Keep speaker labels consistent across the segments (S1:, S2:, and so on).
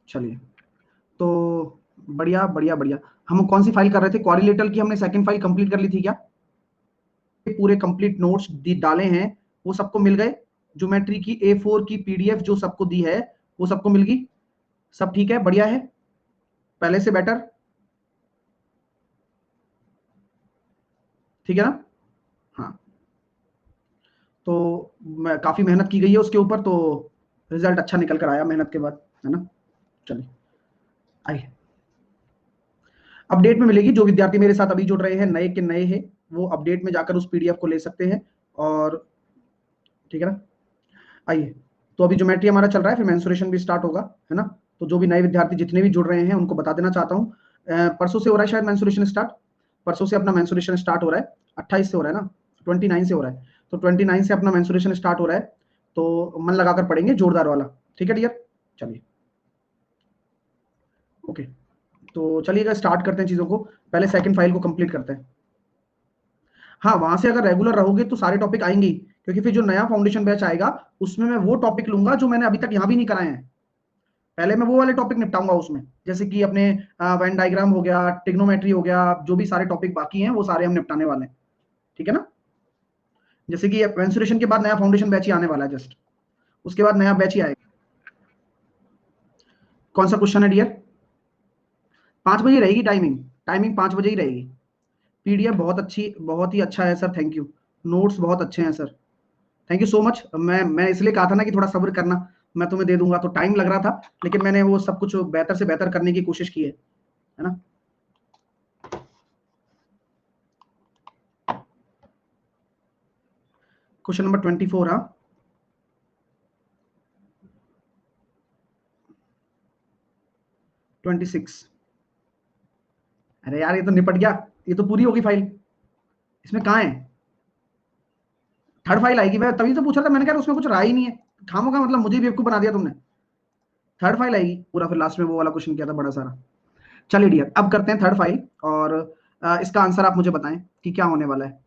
S1: चलिए, तो बढ़िया बढ़िया बढ़िया। हम कौन सी फाइल कर रहे थे? क्वाड्रिलेटरल की हमने सेकंड फाइल कंप्लीट कर ली थी क्या? पूरे कंप्लीट नोट्स डाले हैं, वो सबको मिल गए? ज्योमेट्री की A4 की PDF जो सबको दी है वो सबको मिल गई? सब ठीक है, बढ़िया है, पहले से बेटर, ठीक है ना? हाँ, तो काफी मेहनत की गई है उसके ऊपर, तो रिजल्ट अच्छा निकल कर आया मेहनत के बाद, है ना? चलिए आइए, अपडेट में मिलेगी। जो विद्यार्थी मेरे साथ अभी जुड़ रहे हैं, नए के नए हैं, वो अपडेट में जाकर उस PDF को ले सकते हैं, और ठीक है ना? आइए, तो अभी ज्योमेट्री हमारा चल रहा है, फिर मेंसुरेशन भी स्टार्ट होगा, है ना? तो जो भी नए विद्यार्थी जितने भी जुड़ रहे हैं उनको बता देना चाहता हूँ, परसों से हो रहा है शायद मेंसुरेशन स्टार्ट, परसों से अपना मेंसुरेशन स्टार्ट हो रहा है, 28 से हो रहा है ना, 29 से हो रहा है, तो 29 से अपना मेंसुरेशन स्टार्ट हो रहा है, तो मन लगाकर पढ़ेंगे, जोरदार वाला, ठीक है डियर? चलिए, ओके, तो चलिएगा स्टार्ट करते हैं चीजों को, पहले सेकंड फाइल को कंप्लीट करते हैं। हाँ, वहां से अगर रेगुलर रहोगे तो सारे टॉपिक आएंगे ही, क्योंकि फिर जो नया फाउंडेशन बैच आएगा उसमें मैं वो टॉपिक लूंगा जो मैंने अभी तक यहाँ भी नहीं कराए हैं, पहले मैं वो वाले टॉपिक निपटाऊंगा उसमें, जैसे कि अपने वेन डायग्राम हो गया, टिग्नोमेट्री हो गया, जो भी सारे टॉपिक बाकी हैं वो सारे हम निपटाने वाले हैं, ठीक है ना? जैसे कि मेंसुरेशन के बाद नया फाउंडेशन बैच ही आने वाला है, जस्ट उसके बाद नया बैच ही आएगा। कौन सा क्वेश्चन है डियर? 5 बजे रहेगी टाइमिंग, टाइमिंग 5 बजे ही रहेगी। PDF बहुत अच्छी, बहुत ही अच्छा है सर, थैंक यू। नोट्स बहुत अच्छे हैं sir, thank you so much. मैं इसलिए कहा था ना कि थोड़ा सब्र करना, मैं तुम्हें दे दूंगा, तो टाइम लग रहा था, लेकिन मैंने वो सब कुछ बेहतर से बेहतर करने की कोशिश की है ना? क्वेश्चन नंबर 24, हाँ, 26। अरे यार, ये तो निपट गया, ये तो पूरी होगी फाइल, इसमें कहाँ है? थर्ड फाइल आएगी, मैं तभी तो पूछ रहा था, मैंने कहा उसमें कुछ रहा ही नहीं है, खामोखा मतलब मुझे बेवकूफ बना दिया तुमने। थर्ड फाइल आएगी पूरा, फिर लास्ट में वो वाला क्वेश्चन किया था बड़ा सारा। चलिए डियर, अब करते हैं थर्ड फाइल, और इसका आंसर आप मुझे बताएं कि क्या होने वाला है।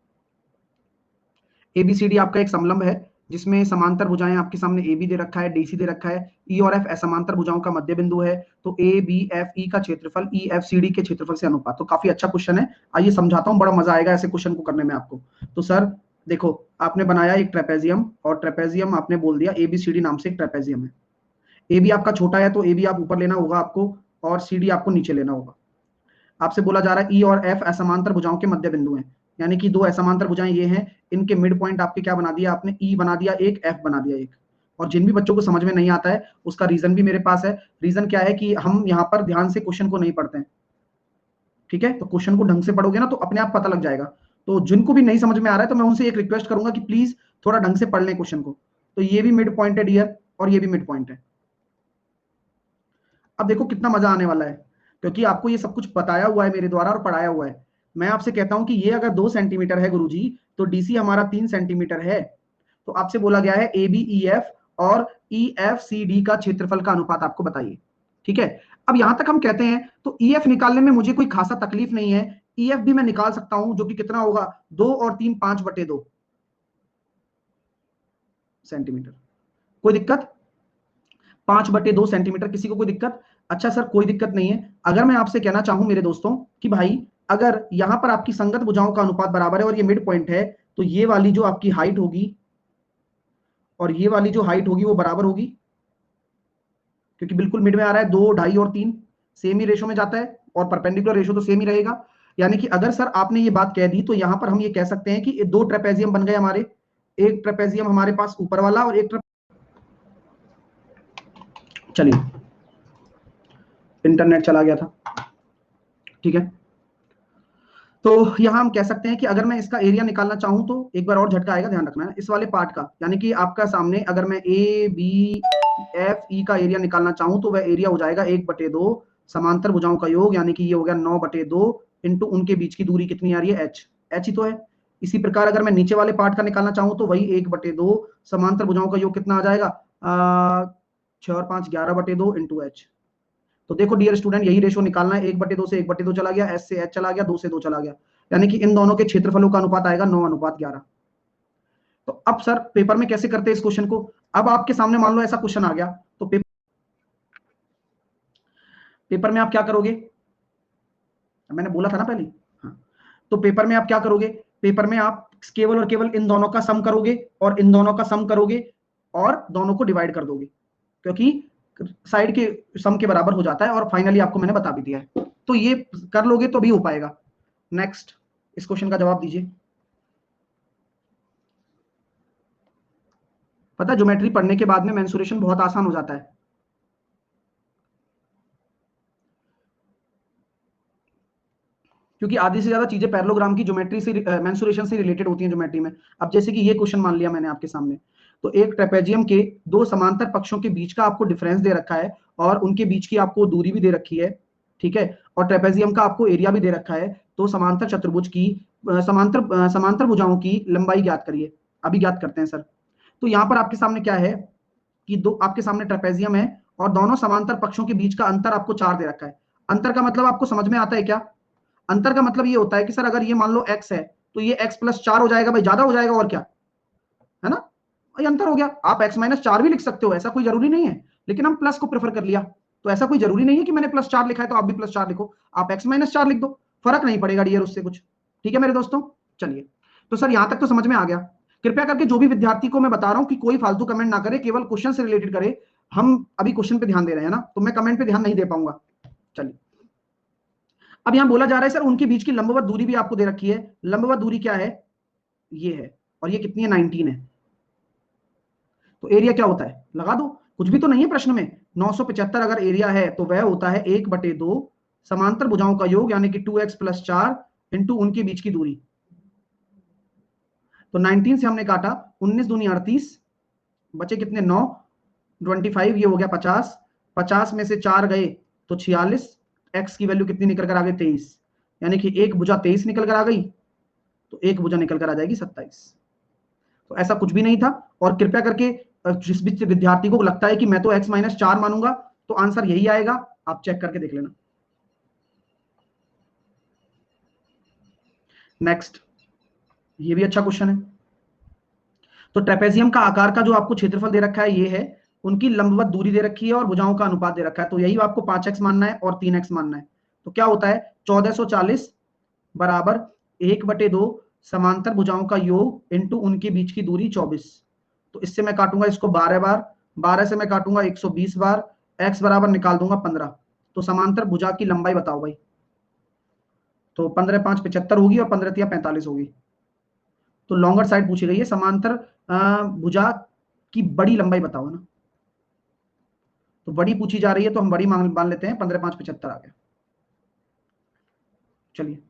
S1: ABCD आपका एक समलंब है, जिसमें समांतर भुजाएं आपके सामने AB दे रखा है, DC दे रखा है, E और F असमांतर भुजाओं का मध्य बिंदु है, तो ABFE का क्षेत्रफल EFCD के क्षेत्रफल से अनुपात। तो काफी अच्छा क्वेश्चन है, आइए समझाता हूं, बड़ा मजा आएगा ऐसे क्वेश्चन को करने में आपको। तो सर देखो, आपने बनाया एक ट्रेपेजियम, और ट्रेपेजियम आपने बोल दिया ABCD नाम से एक ट्रेपेजियम है। AB आपका छोटा है, तो AB आप ऊपर लेना होगा आपको, और CD आपको नीचे लेना होगा। आपसे बोला जा रहा है E और F असमांतर भुजाओं के मध्य बिंदु हैं, यानी कि दो असमांतर भुजाएं ये हैं, इनके मिड पॉइंट आपके क्या बना दिया आपने? E बना दिया एक, F बना दिया एक। और जिन भी बच्चों को समझ में नहीं आता है उसका रीजन भी मेरे पास है। रीजन क्या है कि हम यहाँ पर ध्यान से क्वेश्चन को नहीं पढ़ते हैं, ठीक है? तो क्वेश्चन को ढंग से पढ़ोगे ना तो अपने आप पता लग जाएगा। तो जिनको भी नहीं समझ में आ रहा है तो मैं उनसे एक रिक्वेस्ट करूंगा कि प्लीज थोड़ा ढंग से पढ़ लें क्वेश्चन को। तो ये भी मिड पॉइंट है डियर, और ये भी मिड पॉइंट है। अब देखो कितना मजा आने वाला है, क्योंकि आपको ये सब कुछ बताया हुआ है मेरे द्वारा और पढ़ाया हुआ है। मैं आपसे कहता हूं कि ये अगर 2 सेंटीमीटर है गुरुजी, तो DC हमारा 3 सेंटीमीटर है। तो आपसे बोला गया है ABEF और EFCD का क्षेत्रफल का अनुपात आपको बताइए, ठीक है? अब यहां तक हम कहते हैं, तो EF निकालने में मुझे कोई खासा तकलीफ नहीं है। EF भी मैं निकाल सकता हूं, जो कि कितना होगा? 2 और 3 5/2 सेंटीमीटर। कोई दिक्कत? 5/2 सेंटीमीटर, किसी को कोई दिक्कत? अच्छा सर, कोई दिक्कत नहीं है। अगर मैं आपसे कहना चाहूं मेरे दोस्तों कि भाई, अगर यहां पर आपकी संगत भुजाओं का अनुपात बराबर है और ये मिड पॉइंट है, तो ये वाली जो आपकी हाइट होगी और ये वाली जो हाइट होगी वो बराबर होगी, क्योंकि बिल्कुल मिड में आ रहा है। 2, 2.5 और 3 सेम ही रेशो में जाता है, और परपेंडिकुलर रेशो तो सेम ही रहेगा। यानी कि अगर सर आपने ये बात कह दी, तो यहां पर हम ये कह सकते हैं कि 2 ट्रेपेजियम बन गए हमारे। एक ट्रेपेजियम हमारे पास ऊपर वाला, और एक चलिए, इंटरनेट चला गया था, ठीक है? तो यहां हम कह सकते हैं कि अगर मैं इसका एरिया निकालना चाहूं, तो एक बार और झटका आएगा, ध्यान रखना है इस वाले पार्ट का। यानी कि आपका सामने अगर मैं ABFE का एरिया निकालना चाहूं, तो वह एरिया हो जाएगा 1/2 समांतर भुजाओं का योग, यानी कि ये हो गया 9/2 इंटू उनके बीच की दूरी कितनी आ रही है? H ही तो है। इसी प्रकार अगर मैं नीचे वाले पार्ट का निकालना चाहूं, तो वही 1/2 समांतर भुजाओं का योग कितना आ जाएगा? 6 और 5 11/2 इंटू H। तो देखो डियर स्टूडेंट, यही रेशो निकालना है। 1/2 से 1/2 चला गया, S से H चला गया, 2 से 2 चला गया, यानी कि इन दोनों के क्षेत्रफलों का अनुपात आएगा 9:11। तो अब सर पेपर में कैसे करते हैं इस क्वेश्चन को? अब आपके सामने मान लो ऐसा क्वेश्चन आ गया, तो पेपर में आप क्या करोगे, मैंने बोला था ना पहले। हाँ, तो पेपर में आप क्या करोगे, पेपर में आप केवल और केवल इन दोनों का सम करोगे और इन दोनों का सम करोगे और दोनों को डिवाइड कर दोगे, क्योंकि साइड के सम के बराबर हो जाता है, और फाइनली आपको मैंने बता भी दिया है, तो ये कर लोगे तो भी हो पाएगा। नेक्स्ट, इस क्वेश्चन का जवाब दीजिए। पता है ज्योमेट्री पढ़ने के बाद में मेंसुरेशन बहुत आसान हो जाता है, क्योंकि आधी से ज्यादा चीजें पैरेललोग्राम की ज्योमेट्री से मेंसुरेशन से रिलेटेड होती हैं ज्योमेट्री में। अब जैसे कि ये क्वेश्चन मान लिया मैंने आपके सामने, तो एक ट्रेपेजियम के दो समांतर पक्षों के बीच का आपको डिफरेंस दे रखा है और उनके बीच की आपको दूरी भी दे रखी है, ठीक है, और ट्रेपेजियम का आपको एरिया भी दे रखा है, तो समांतर चतुर्भुज की समांतर भुजाओं की लंबाई ज्ञात करिए। अभी ज्ञात करते हैं सर। तो यहाँ पर आपके सामने क्या है कि दो आपके सामने ट्रेपेजियम है और दोनों समांतर पक्षों के बीच का अंतर आपको 4 दे रखा है। अंतर का मतलब आपको समझ में आता है क्या? अंतर का मतलब ये होता है कि सर अगर ये मान लो x है तो ये x प्लस 4 हो जाएगा भाई, ज्यादा हो जाएगा और क्या, है ना, ये अंतर हो गया। आप x माइनस 4 भी लिख सकते हो, ऐसा कोई जरूरी नहीं है, लेकिन हम प्लस को प्रेफर कर लिया, तो ऐसा कोई जरूरी नहीं है कि मैंने प्लस 4 लिखा है तो आप भी प्लस 4 लिखो, आप x माइनस 4 लिख दो, फर्क नहीं पड़ेगा डियर उससे कुछ। ठीक है मेरे दोस्तों, चलिए, तो सर यहां तक तो समझ में आ गया। कृपया करके जो भी विद्यार्थी को मैं बता रहा हूं कि कोई फालतू कमेंट ना करे, केवल क्वेश्चन से रिलेटेड करे। हम अभी क्वेश्चन पे ध्यान दे रहे हैं ना, तो मैं कमेंट पे ध्यान नहीं दे पाऊंगा। चलिए, अब यहां बोला जा रहा है सर उनके बीच की लंबवत दूरी भी आपको दे रखी है। लंबवत दूरी क्या है, ये है, और ये कितनी है, 19 है। तो एरिया क्या होता है, लगा दो, कुछ भी तो नहीं है प्रश्न में। 975 अगर एरिया है तो वह होता है 1/2 समांतर भुजाओं का योग, यानी कि 2x प्लस 4 इंटू उनके बीच की दूरी। तो 19 से हमने काटा, 19 दूनी 38, बचे कितने, 9, 25, ये हो गया 50, 50 में से 4 गए तो 46, x की वैल्यू कितनी निकल कर आ गई, 23, यानी कि एक भुजा 23 निकल कर आ गई, तो एक भुजा निकल कर आ जाएगी 27। तो ऐसा कुछ भी नहीं था। और कृपया करके जिस भी विद्यार्थी को लगता है कि मैं तो x माइनस 4 मानूंगा, तो आंसर यही आएगा, आप चेक करके देख लेना। नेक्स्ट, ये भी अच्छा क्वेश्चन है। तो ट्रेपेजियम का आकार का जो आपको क्षेत्रफल दे रखा है ये है, उनकी लंबवत दूरी दे रखी है और भुजाओं का अनुपात दे रखा है, तो यही आपको 5x मानना है और 3x मानना है। तो क्या होता है, 1440 बराबर 1/2 समांतर भुजाओं का योग इंटू उनके बीच की दूरी 24। तो इससे मैं काटूंगा इसको 12 बार, 12 से मैं काटूंगा 120 बार, x बराबर निकाल दूंगा 15। तो समांतर भुजा की लंबाई बताओ भाई, तो 15 5 75 होगी और 15 3 45 होगी। तो लॉन्गर साइड पूछी गई है, समांतर भुजा की बड़ी लंबाई बताओ ना, तो बड़ी पूछी जा रही है तो हम बड़ी मान लेते हैं, 15 5 75 आ गया। चलिए,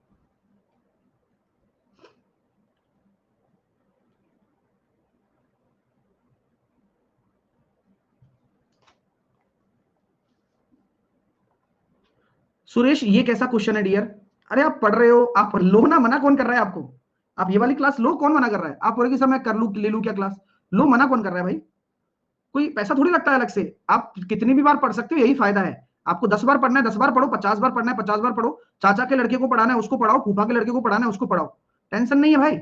S1: सुरेश ये कैसा क्वेश्चन है डियर? अरे आप पढ़ रहे हो, आप लो ना, मना कौन कर रहा है आपको? आप ये वाली क्लास लो, कौन मना कर रहा है? आप बोलेगी सर मैं कर लू, ले लू क्या क्लास, लो, मना कौन कर रहा है भाई? कोई पैसा थोड़ी लगता है अलग से, आप कितनी भी बार पढ़ सकते हो, यही फायदा है। आपको 10 बार पढ़ना है 10 बार पढ़ो, 50 बार पढ़ना है 50 बार पढ़ो, चाचा के लड़के को पढ़ाना है उसको पढ़ाओ, फूफा के लड़के को पढ़ाना है उसको पढ़ाओ, टेंशन नहीं है भाई।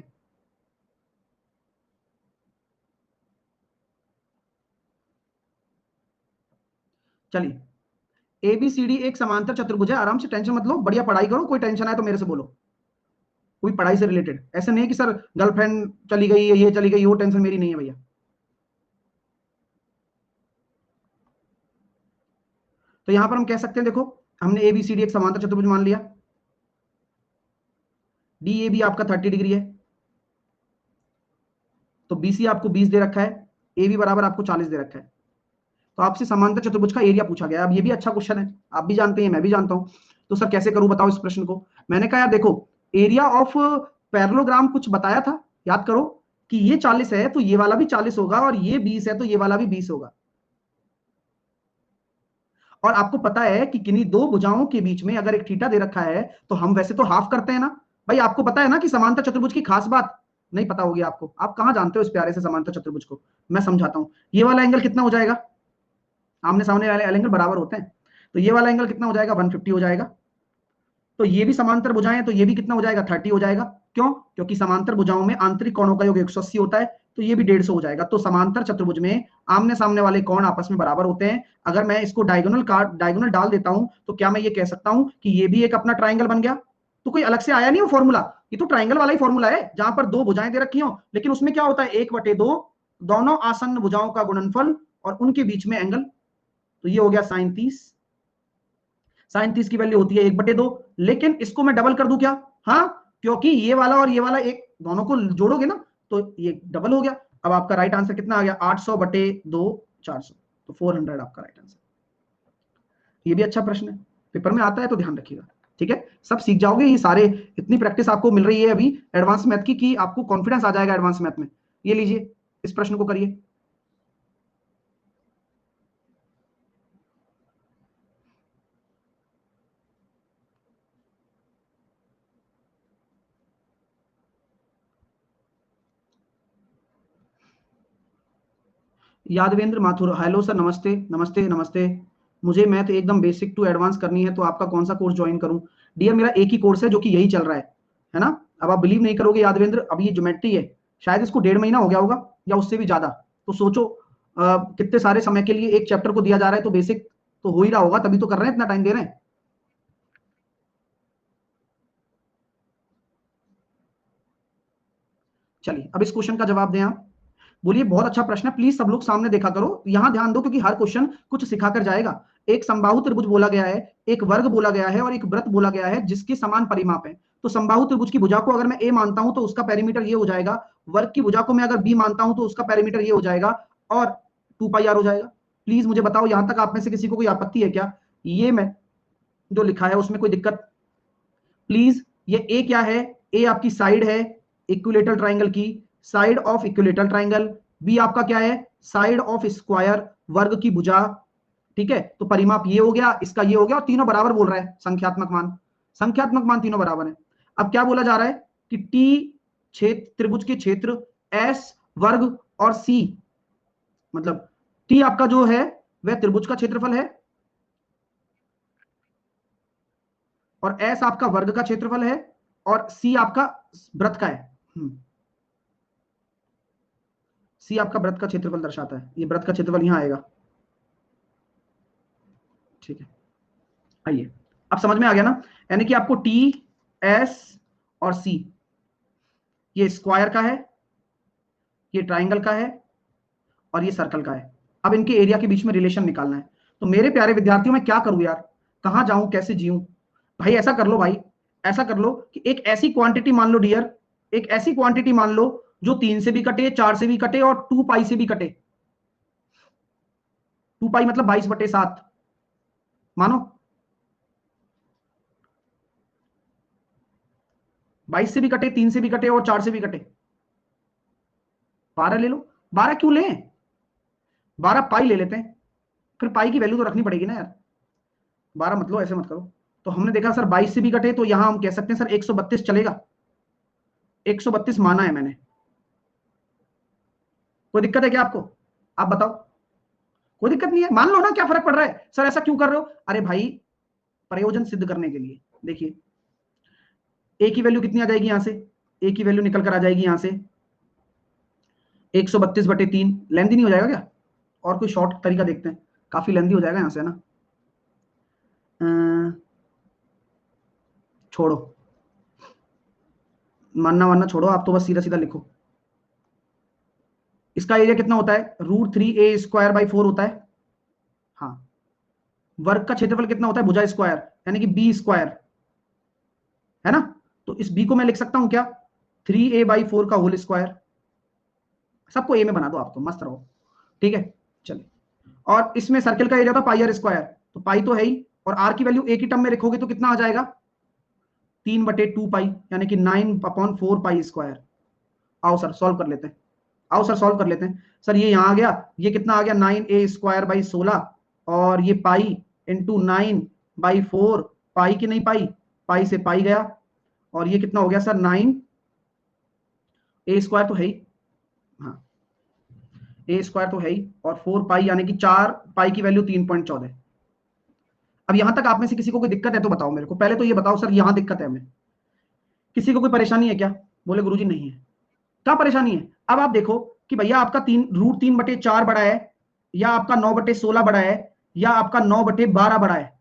S1: चलिए, एबीसीडी एक समांतर चतुर्भुज है, आराम से, टेंशन मत लो, बढ़िया पढ़ाई करो, कोई टेंशन है तो मेरे से बोलो, कोई पढ़ाई से रिलेटेड, ऐसे नहीं कि सर गर्लफ्रेंड चली गई है, ये चली गई, वो टेंशन मेरी नहीं है भैया। तो यहां पर हम कह सकते हैं, देखो हमने एबीसीडी एक समांतर चतुर्भुज मान लिया, डी ए बी आपका 30 डिग्री है, तो बीसी आपको 20 दे रखा है, ए बी बराबर आपको 40 दे रखा है, तो आपसे समांतर चतुर्भुज का एरिया पूछा गया। अब ये भी अच्छा क्वेश्चन है, आप भी जानते हैं मैं भी जानता हूं, तो सर कैसे करूं बताओ इस प्रश्न को? मैंने कहा यार देखो, एरिया ऑफ पैरेललोग्राम कुछ बताया था, याद करो, कि ये 40 है तो ये वाला भी 40 होगा, और ये 20 है तो ये वाला भी 20 होगा। और आपको पता है कि किन्हीं दो भुजाओं के बीच में अगर एक थीटा दे रखा है तो हम वैसे तो हाफ करते हैं ना भाई। आपको पता है ना कि समांतर चतुर्भुज की खास बात नहीं पता होगी आपको, आप कहां जानते हो इस प्यारे से समांतर चतुर्भुज को। मैं समझाता हूं, ये वाला एंगल कितना हो जाएगा, आमने सामने वाले एंगल बराबर होते हैं, तो ये वाला एंगल कितना हो जाएगा, 150 हो जाएगा। तो ये भी समांतर भुजाएं हैं तो ये भी कितना हो जाएगा, 30 हो जाएगा। क्यों? क्योंकि समांतर भुजाओं में आंतरिक कोणों का योग 180 होता है, तो ये भी 150 हो जाएगा। तो समांतर चतुर्भुज में आमने सामने वाले कोण आपस में बराबर होते हैं। अगर मैं इसको डायगोनल डाल देता हूं तो क्या मैं ये कह सकता हूं कि ये भी एक अपना ट्राइंगल बन गया? तो कोई अलग से आया नहीं वो फॉर्मूला, ये तो ट्राइंगल वाला ही फॉर्मूला है जहां पर दो भुजाएं दे रखी हो, लेकिन उसमें क्या होता है 1/2 दोनों आसन्न भुजाओं का गुणनफल और उनके बीच में एंगल। तो ये हो गया sin 30। sin 30 की वैल्यू होती है 1/2, लेकिन इसको मैं डबल कर दूं क्या? हाँ, क्योंकि ये वाला और ये वाला एक दोनों को जोड़ोगे ना तो ये डबल हो गया। अब आपका राइट आंसर कितना आ गया? 800/2 400, तो 400 आपका राइट आंसर। ये भी अच्छा प्रश्न है, पेपर में आता है तो ध्यान रखिएगा। ठीक है, सब सीख जाओगे ये सारे, इतनी प्रैक्टिस आपको मिल रही है अभी एडवांस मैथ की कि आपको कॉन्फिडेंस आ जाएगा एडवांस मैथ में। ये लीजिए, इस प्रश्न को करिए। यादवेंद्र माथुर, हेलो सर, नमस्ते नमस्ते नमस्ते। मुझे मैथ एकदम बेसिक टू एडवांस करनी है, तो आपका कौन सा कोर्स ज्वाइन करूं? डियर, मेरा एक ही कोर्स है जो कि यही चल रहा है ना। अब आप बिलीव नहीं करोगे यादवेंद्र, अब ये ज्योमेट्री है, शायद इसको 1.5 महीना हो गया होगा या उससे भी ज्यादा। तो सोचो कितने सारे समय के लिए एक चैप्टर को दिया जा रहा है, तो बेसिक तो हो ही रहा होगा, तभी तो कर रहे हैं, इतना टाइम दे रहे हैं। चलिए अब इस क्वेश्चन का जवाब दें आप। बोलिए, बहुत अच्छा प्रश्न है, प्लीज सब लोग सामने देखा करो, यहां ध्यान दो, क्योंकि हर क्वेश्चन कुछ सिखा कर जाएगा। एक समबाहु त्रिभुज बोला गया है, एक वर्ग बोला गया है और एक वृत्त बोला गया है जिसके समान परिमाप है। तो समबाहु त्रिभुज की भुजा को अगर मैं ए मानता हूं तो उसका पेरीमीटर ये हो जाएगा, वर्ग की भुजा को मैं अगर बी मानता हूं तो उसका पेरीमीटर ये हो जाएगा और 2πr हो जाएगा। प्लीज मुझे बताओ, यहां तक आप में से किसी को कोई आपत्ति है क्या? ये मैं जो लिखा है उसमें कोई दिक्कत? प्लीज, ये ए क्या है? ए आपकी साइड है इक्विलेटरल ट्राइंगल की, side of equilateral triangle. B आपका क्या है? साइड ऑफ स्क्वायर, वर्ग की भुजा। ठीक है, तो परिमाप ये हो गया, इसका ये हो गया, और तीनों बराबर बोल रहा है, संख्यात्मक मान तीनों बराबर है। अब क्या बोला जा रहा है कि टी क्षेत्र, त्रिभुज के क्षेत्र एस वर्ग और सी, मतलब टी आपका जो है वह त्रिभुज का क्षेत्रफल है और एस आपका वर्ग का क्षेत्रफल है और सी आपका वृत्त का है। सी आपका वृत्त का क्षेत्रफल दर्शाता है, ये वृत्त का क्षेत्रफल यहां आएगा। ठीक है, आइए, अब समझ में आ गया ना? यानी कि आपको टी, एस और सी, ये स्क्वायर का है, ये ट्राइंगल का है और ये सर्कल का है। अब इनके एरिया के बीच में रिलेशन निकालना है। तो मेरे प्यारे विद्यार्थियों, मैं क्या करूं यार, कहां जाऊं, कैसे जीऊं? भाई ऐसा कर लो, भाई ऐसा कर लो कि एक ऐसी क्वांटिटी मान लो डियर, एक ऐसी क्वांटिटी मान लो जो 3 से भी कटे, 4 से भी कटे और 2π से भी कटे। 2π मतलब 22/7 मानो, 22 से भी कटे, 3 से भी कटे और 4 से भी कटे। 12 ले लो। 12 क्यों लें? 12π ले लेते हैं, फिर पाई की वैल्यू तो रखनी पड़ेगी ना यार। 12 मत लो, ऐसे मत करो। तो हमने देखा सर 22 से भी कटे, तो यहां हम कह सकते हैं सर 132 चलेगा। 132 माना है मैंने, कोई दिक्कत है क्या आपको? आप बताओ। कोई दिक्कत नहीं है, मान लो ना, क्या फर्क पड़ रहा है? सर ऐसा क्यों कर रहे हो? अरे भाई, प्रयोजन सिद्ध करने के लिए। देखिए, ए की वैल्यू कितनी आ जाएगी यहां से? ए की वैल्यू निकल कर आ जाएगी यहां से 132/3। लेंदी नहीं हो जाएगा क्या? और कोई शॉर्ट तरीका देखते हैं, काफी लेंदी हो जाएगा यहां से ना। छोड़ो, मानना वानना छोड़ो, आप तो बस सीधा सीधा लिखो। इसका एरिया कितना होता है? √3a²/4 होता है। हाँ, वर्ग का क्षेत्रफल कितना होता है? भुजा स्क्वायर, यानी कि बी स्क्वायर, है ना? तो इस बी को मैं लिख सकता हूं क्या? 3a/4 का होल स्क्वायर। सबको ए में बना दो, आप तो मस्त रहो। ठीक है, चलिए। और इसमें सर्कल का एरिया था πr², तो पाई तो है ही, और आर की वैल्यू ए की टर्म में रखोगे तो कितना आ जाएगा? 3/2π, यानी कि 9/4π²। आओ सर सॉल्व कर लेते हैं, आओ सर सॉल्व कर लेते हैं। सर ये यहां आ गया, ये कितना आ गया? 9a²/16, और ये पाई इंटू 9/4, पाई की नहीं पाई, पाई से पाई गया, और ये कितना हो गया सर? 9a² तो है ही, हाँ a² तो है ही, और 4π यानी कि 4π की वैल्यू 3.14। अब यहां तक आप में से किसी को कोई दिक्कत है तो बताओ मेरे को, पहले तो ये बताओ सर यहां दिक्कत है हमें। किसी को कोई परेशानी है क्या? बोले गुरुजी नहीं है। क्या परेशानी है? अब आप देखो कि भैया आपका √3/4 बड़ा है, या आपका 9/16 बड़ा है, या आपका 9/12 बड़ा है।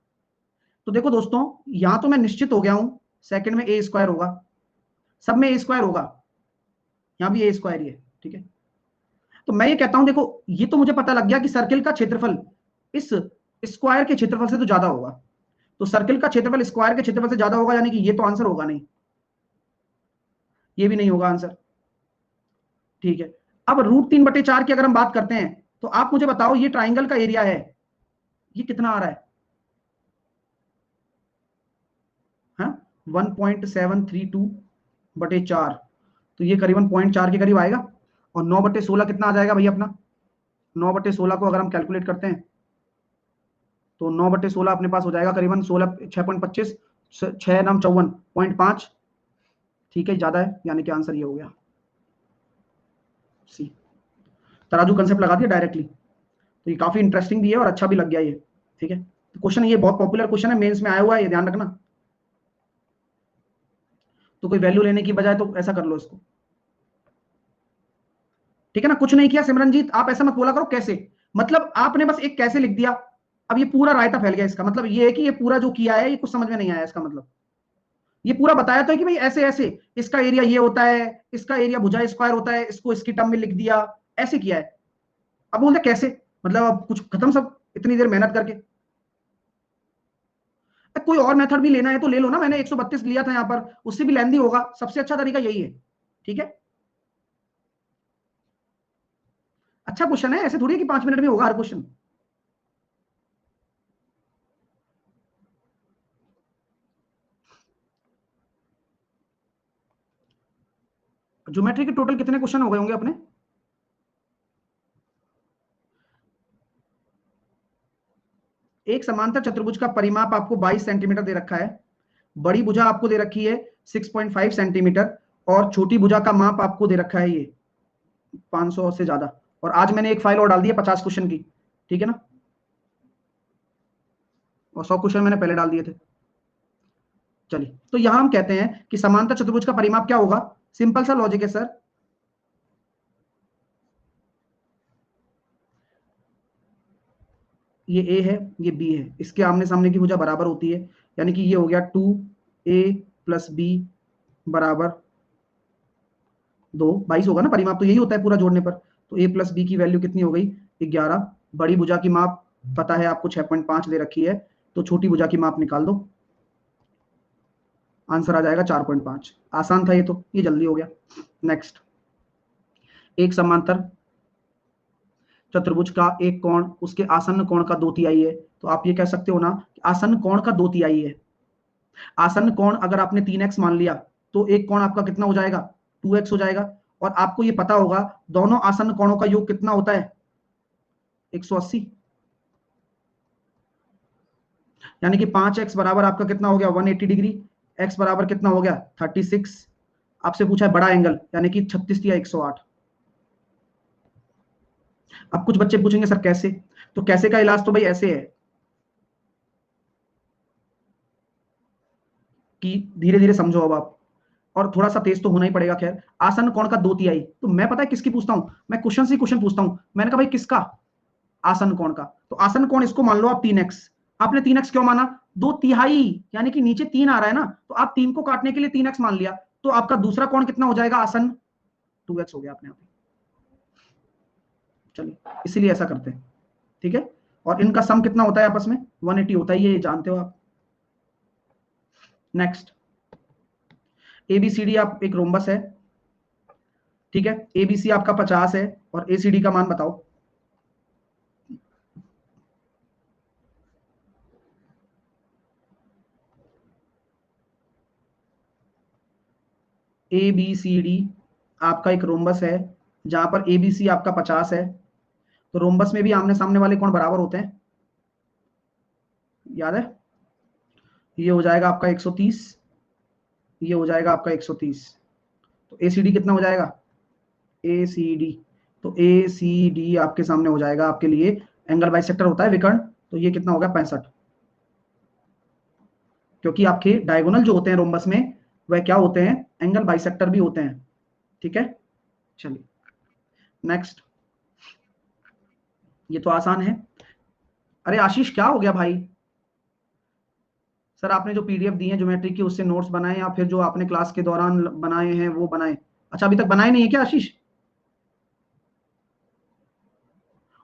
S1: तो देखो दोस्तों, यहां तो मैं निश्चित हो गया हूं, सेकंड में ए स्क्वायर होगा, सब में ए स्क्वायर होगा, यहां भी ए स्क्वायर ही है, ठीक है। तो मैं ये कहता हूं, देखो ये तो मुझे पता लग गया कि सर्किल का क्षेत्रफल इस स्क्वायर के क्षेत्रफल से तो ज्यादा होगा। तो सर्किल का क्षेत्रफल स्क्वायर के क्षेत्रफल से ज्यादा होगा, यानी कि ये तो आंसर होगा नहीं, ये भी नहीं होगा आंसर, ठीक है। अब √3/4 की अगर हम बात करते हैं, तो आप मुझे बताओ ये ट्राइंगल का एरिया है, ये कितना आ रहा है? हाँ, 1.732/4, तो ये करीबन 0.4 के करीब आएगा। और 9/16 कितना आ जाएगा भैया अपना? 9/16 को अगर हम कैलकुलेट करते हैं, तो 9/16 अपने पास हो जाएगा करीबन 6.25, 6×9 = 54.5, ठीक है, ज्यादा है, यानी कि आंसर ये हो गया सी। तराजू कंसेप्ट लगा दिया डायरेक्टली, तो ये काफी इंटरेस्टिंग भी है और अच्छा भी लग गया ये, ठीक है। तो क्वेश्चन ये बहुत पॉपुलर क्वेश्चन है, मेंस में आया हुआ है, ये ध्यान रखना। तो कोई वैल्यू लेने की बजाय तो ऐसा कर लो इसको, ठीक है ना। कुछ नहीं किया सिमरनजीत, आप ऐसा मत बोला करो कैसे, मतलब आपने बस एक कैसे लिख दिया। अब ये पूरा रायता फैल गया, इसका मतलब ये है कि ये पूरा जो किया है ये कुछ समझ में नहीं आया, इसका मतलब ये पूरा बताया तो है कि भाई ऐसे ऐसे इसका एरिया ये होता है, इसका एरिया भुजा स्क्वायर होता है, इसको इसकी टर्म में लिख दिया, ऐसे किया है। अब बोलते कैसे, मतलब अब कुछ खत्म सब इतनी देर मेहनत करके। कोई और मेथड भी लेना है तो ले लो ना, मैंने 132 लिया था यहाँ पर, उससे भी लेंदी होगा, सबसे अच्छा तरीका यही है, ठीक है। अच्छा क्वेश्चन है, ऐसे थोड़ी है कि 5 मिनट में होगा हर क्वेश्चन। ज्योमेट्री के टोटल कितने क्वेश्चन हो गए होंगे अपने? एक समांतर चतुर्भुज का परिमाप आपको 22 सेंटीमीटर दे रखा है, बड़ी भुजा आपको दे रखी है 6.5 सेंटीमीटर, और छोटी भुजा का माप आपको दे रखा है ये 500 से ज्यादा। और आज मैंने एक फाइल और डाल दी है 50 क्वेश्चन की, ठीक है ना, और 100 क्वेश्चन मैंने पहले डाल दिए थे। चलिए, तो यहां हम कहते हैं कि समांतर चतुर्भुज का परिमाप क्या होगा। सिंपल सा लॉजिक है सर, ये ए है, ये बी है, इसके आमने सामने की भुजा बराबर होती है, यानी कि ये हो गया 2a + b बराबर 2, 22 होगा ना, परिमाप तो यही होता है पूरा जोड़ने पर। तो a + b की वैल्यू कितनी हो गई? 11। बड़ी भुजा की माप पता है आपको 6.5 दे रखी है, तो छोटी भुजा की माप निकाल दो, आंसर आ जाएगा 4.5। आसान था ये, तो ये जल्दी हो गया। नेक्स्ट, एक समांतर चतुर्भुज का एक कोण उसके आसन्न कोण का 2/3 है, तो आप ये कह सकते हो ना कि आसन्न कोण का 2/3 है। आसन्न कोण अगर आपने 3x मान लिया, तो एक कोण आपका कितना हो जाएगा? 2x हो जाएगा। और आपको ये पता होगा दोनों आसन्न कोणों का योग कितना होता है? 180, यानी कि 5x बराबर आपका कितना हो गया? 180 डिग्री। x बराबर कितना हो गया? 36। आपसे पूछा है बड़ा एंगल, यानी कि 36 या 108। अब कुछ बच्चे पूछेंगे सर कैसे, तो कैसे का इलाज तो भाई ऐसे है कि धीरे धीरे समझो अब आप, और थोड़ा सा तेज तो होना ही पड़ेगा। खैर, आसन्न कोण का 2/3, तो मैं पता है किसकी पूछता हूं, मैं क्वेश्चन से क्वेश्चन पूछता हूं। मैंने कहा भाई किसका? आसन्न कोण का। तो आसन्न कोण इसको मान लो आप 3x। आपने 3x क्यों माना? 2/3, यानी कि नीचे 3 आ रहा है ना, तो आप 3 को काटने के लिए 3x मान लिया, तो आपका दूसरा कोण कितना हो जाएगा आसन्न? 2x हो गया अपने आप। चलिए, इसीलिए ऐसा करते हैं, ठीक है। और इनका सम कितना होता है आपस में? 180 होता है, ये जानते हो आप। नेक्स्ट, एबीसीडी आप एक रोम्बस है, ठीक है। एबीसी आपका 50 है, और एसीडी का मान बताओ। एबीसीडी आपका एक रोम्बस है, जहां पर एबीसी आपका 50 है, तो रोम्बस में भी आमने सामने वाले कोण बराबर होते हैं, याद है। ये हो जाएगा आपका 130, ये हो जाएगा आपका 130, तो एसीडी कितना हो जाएगा? एसीडी, तो एसीडी आपके सामने हो जाएगा आपके लिए, एंगल बाइसेक्टर होता है विकर्ण, तो ये कितना होगा? 65। क्योंकि आपके डायगोनल जो होते हैं रोम्बस में, वह क्या होते हैं? एंगल बाइसेक्टर भी होते हैं, ठीक है। चलिए नेक्स्ट, ये तो आसान है। अरे आशीष क्या हो गया भाई? सर आपने जो पीडीएफ दी है ज्योमेट्री की उससे नोट्स बनाए या फिर जो आपने क्लास के दौरान बनाए हैं वो बनाए? अच्छा अभी तक बनाए नहीं है क्या आशीष?